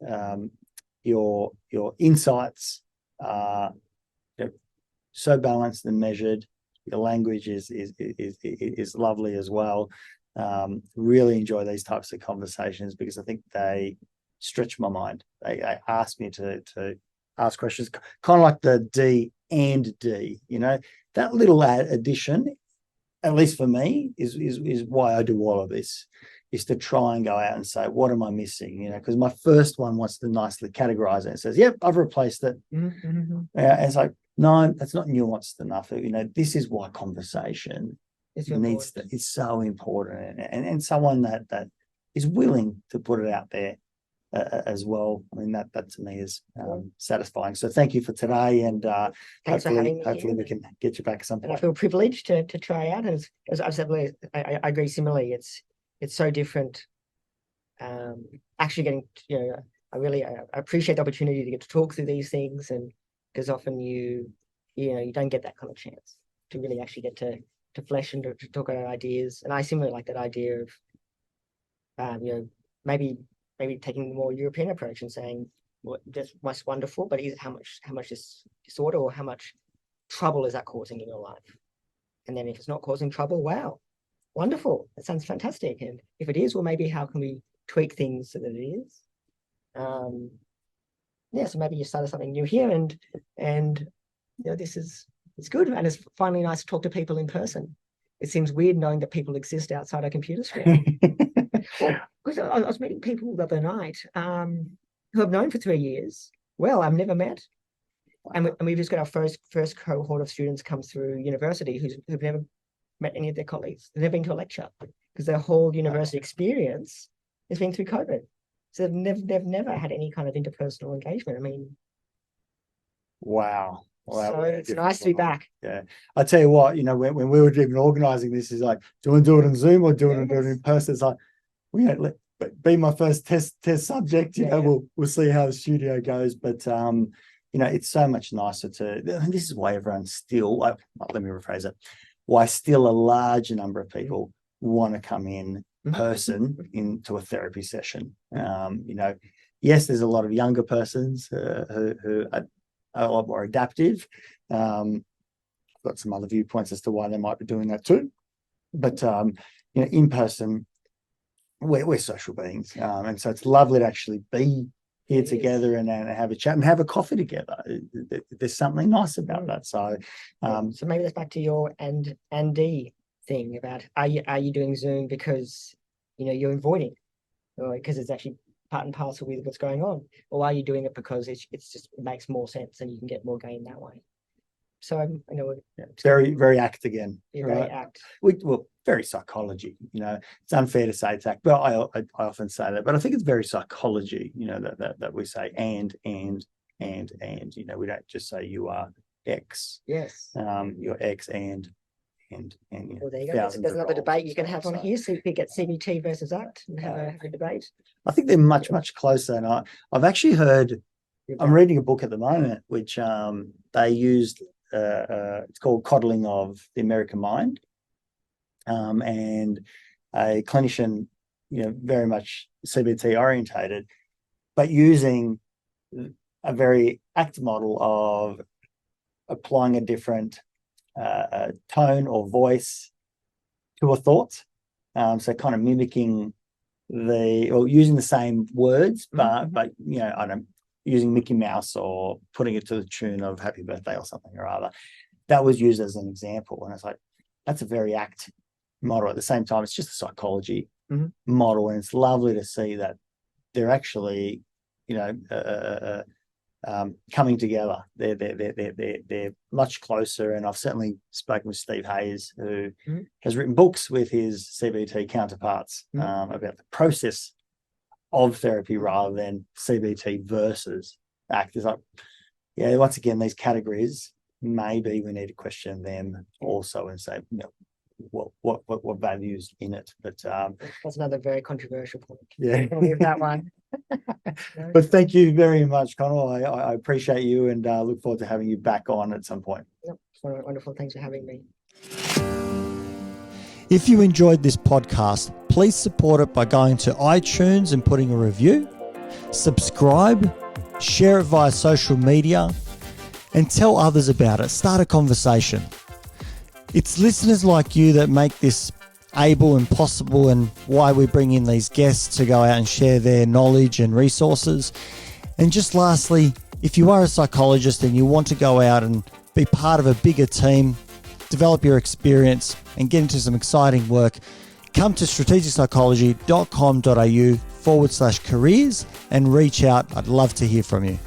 [SPEAKER 2] your insights are so balanced and measured. Your language is lovely as well. Really enjoy these types of conversations, because I think they stretch my mind. They ask me to ask questions, kind of like the D and D. That little addition, at least for me, is why I do all of this, is to try and go out and say, what am I missing? Because my first one wants to nicely categorize it and says, yep, I've replaced it. And it's like, no, that's not nuanced enough. This is why conversation it's so important, and someone that is willing to put it out there as well. I mean, that to me is satisfying. So thank you for today, and
[SPEAKER 3] Thanks for having me.
[SPEAKER 2] Hopefully we can get you back at some point.
[SPEAKER 3] And I feel privileged to try out. And as I've said, I agree similarly. It's so different. Actually getting, I really appreciate the opportunity to get to talk through these things, and because often you don't get that kind of chance to really actually get to flesh and to talk about ideas. And I similarly like that idea of, maybe taking the more European approach and saying, well, that's wonderful, but how much disorder or how much trouble is that causing in your life? And then if it's not causing trouble, wow, wonderful, that sounds fantastic. And if it is, well, maybe how can we tweak things so that it is? So maybe you started something new here, and it's good, and it's finally nice to talk to people in person. It seems weird knowing that people exist outside a computer screen. Because I was meeting people the other night who I've known for 3 years. Well, I've never met. And we've just got our first cohort of students come through university who've never met any of their colleagues. They've never been to a lecture, because their whole university experience has been through COVID. So they've never had any kind of interpersonal engagement. I mean,
[SPEAKER 2] wow. Well,
[SPEAKER 3] so it's nice to be back.
[SPEAKER 2] Yeah, I tell you what, when we were even organising this, is like, do you want to do it on Zoom or do you want to do it in person? It's like, be my first test subject. We'll see how the studio goes, but it's so much nicer and this is why everyone's still. Let me rephrase it. Why still a large number of people want to come in person into a therapy session. Yes, there's a lot of younger persons who are a lot more adaptive. I've got some other viewpoints as to why they might be doing that too. But in person, we're social beings, and so it's lovely to actually be here together and have a chat and have a coffee together. There's something nice about that. So,
[SPEAKER 3] so maybe that's back to your and D thing about are you doing Zoom because you're avoiding, or because it's actually part and parcel with what's going on, or are you doing it because it makes more sense and you can get more gain that way? So
[SPEAKER 2] very, very ACT again.
[SPEAKER 3] Yeah, right? Very ACT.
[SPEAKER 2] Very psychology. It's unfair to say it's ACT, but I often say that. But I think it's very psychology. That we say and. We don't just say you are X.
[SPEAKER 3] Yes.
[SPEAKER 2] You're X and.
[SPEAKER 3] Well, there you go. There's another debate you can have on here. So you could get CBT versus ACT and have a debate.
[SPEAKER 2] I think they're much, much closer. And I've actually heard. I'm reading a book at the moment which they used. It's called Coddling of the American Mind, and a clinician, very much CBT orientated, but using a very ACT model of applying a different tone or voice to a thought, so kind of mimicking using the same words, but I don't. Using Mickey Mouse or putting it to the tune of Happy Birthday or something or other. That was used as an example. And it's like, that's a very ACT model. At the same time, it's just a psychology model. And it's lovely to see that they're actually, coming together. They're much closer, and I've certainly spoken with Steve Hayes, who has written books with his CBT counterparts about the process of therapy rather than CBT versus ACT. It's like, yeah, once again, these categories, maybe we need to question them also and say, you know, what values in it. But
[SPEAKER 3] that's another very controversial point.
[SPEAKER 2] Yeah,
[SPEAKER 3] that one.
[SPEAKER 2] But thank you very much, Conal. I appreciate you, and look forward to having you back on at some point.
[SPEAKER 3] Yep, wonderful. Thanks for having me.
[SPEAKER 2] If you enjoyed this podcast, please support it by going to iTunes and putting a review, subscribe, share it via social media, and tell others about it. Start a conversation. It's listeners like you that make this able and possible, and why we bring in these guests to go out and share their knowledge and resources. And just lastly, if you are a psychologist and you want to go out and be part of a bigger team, develop your experience and get into some exciting work, come to strategicpsychology.com.au/careers and reach out. I'd love to hear from you.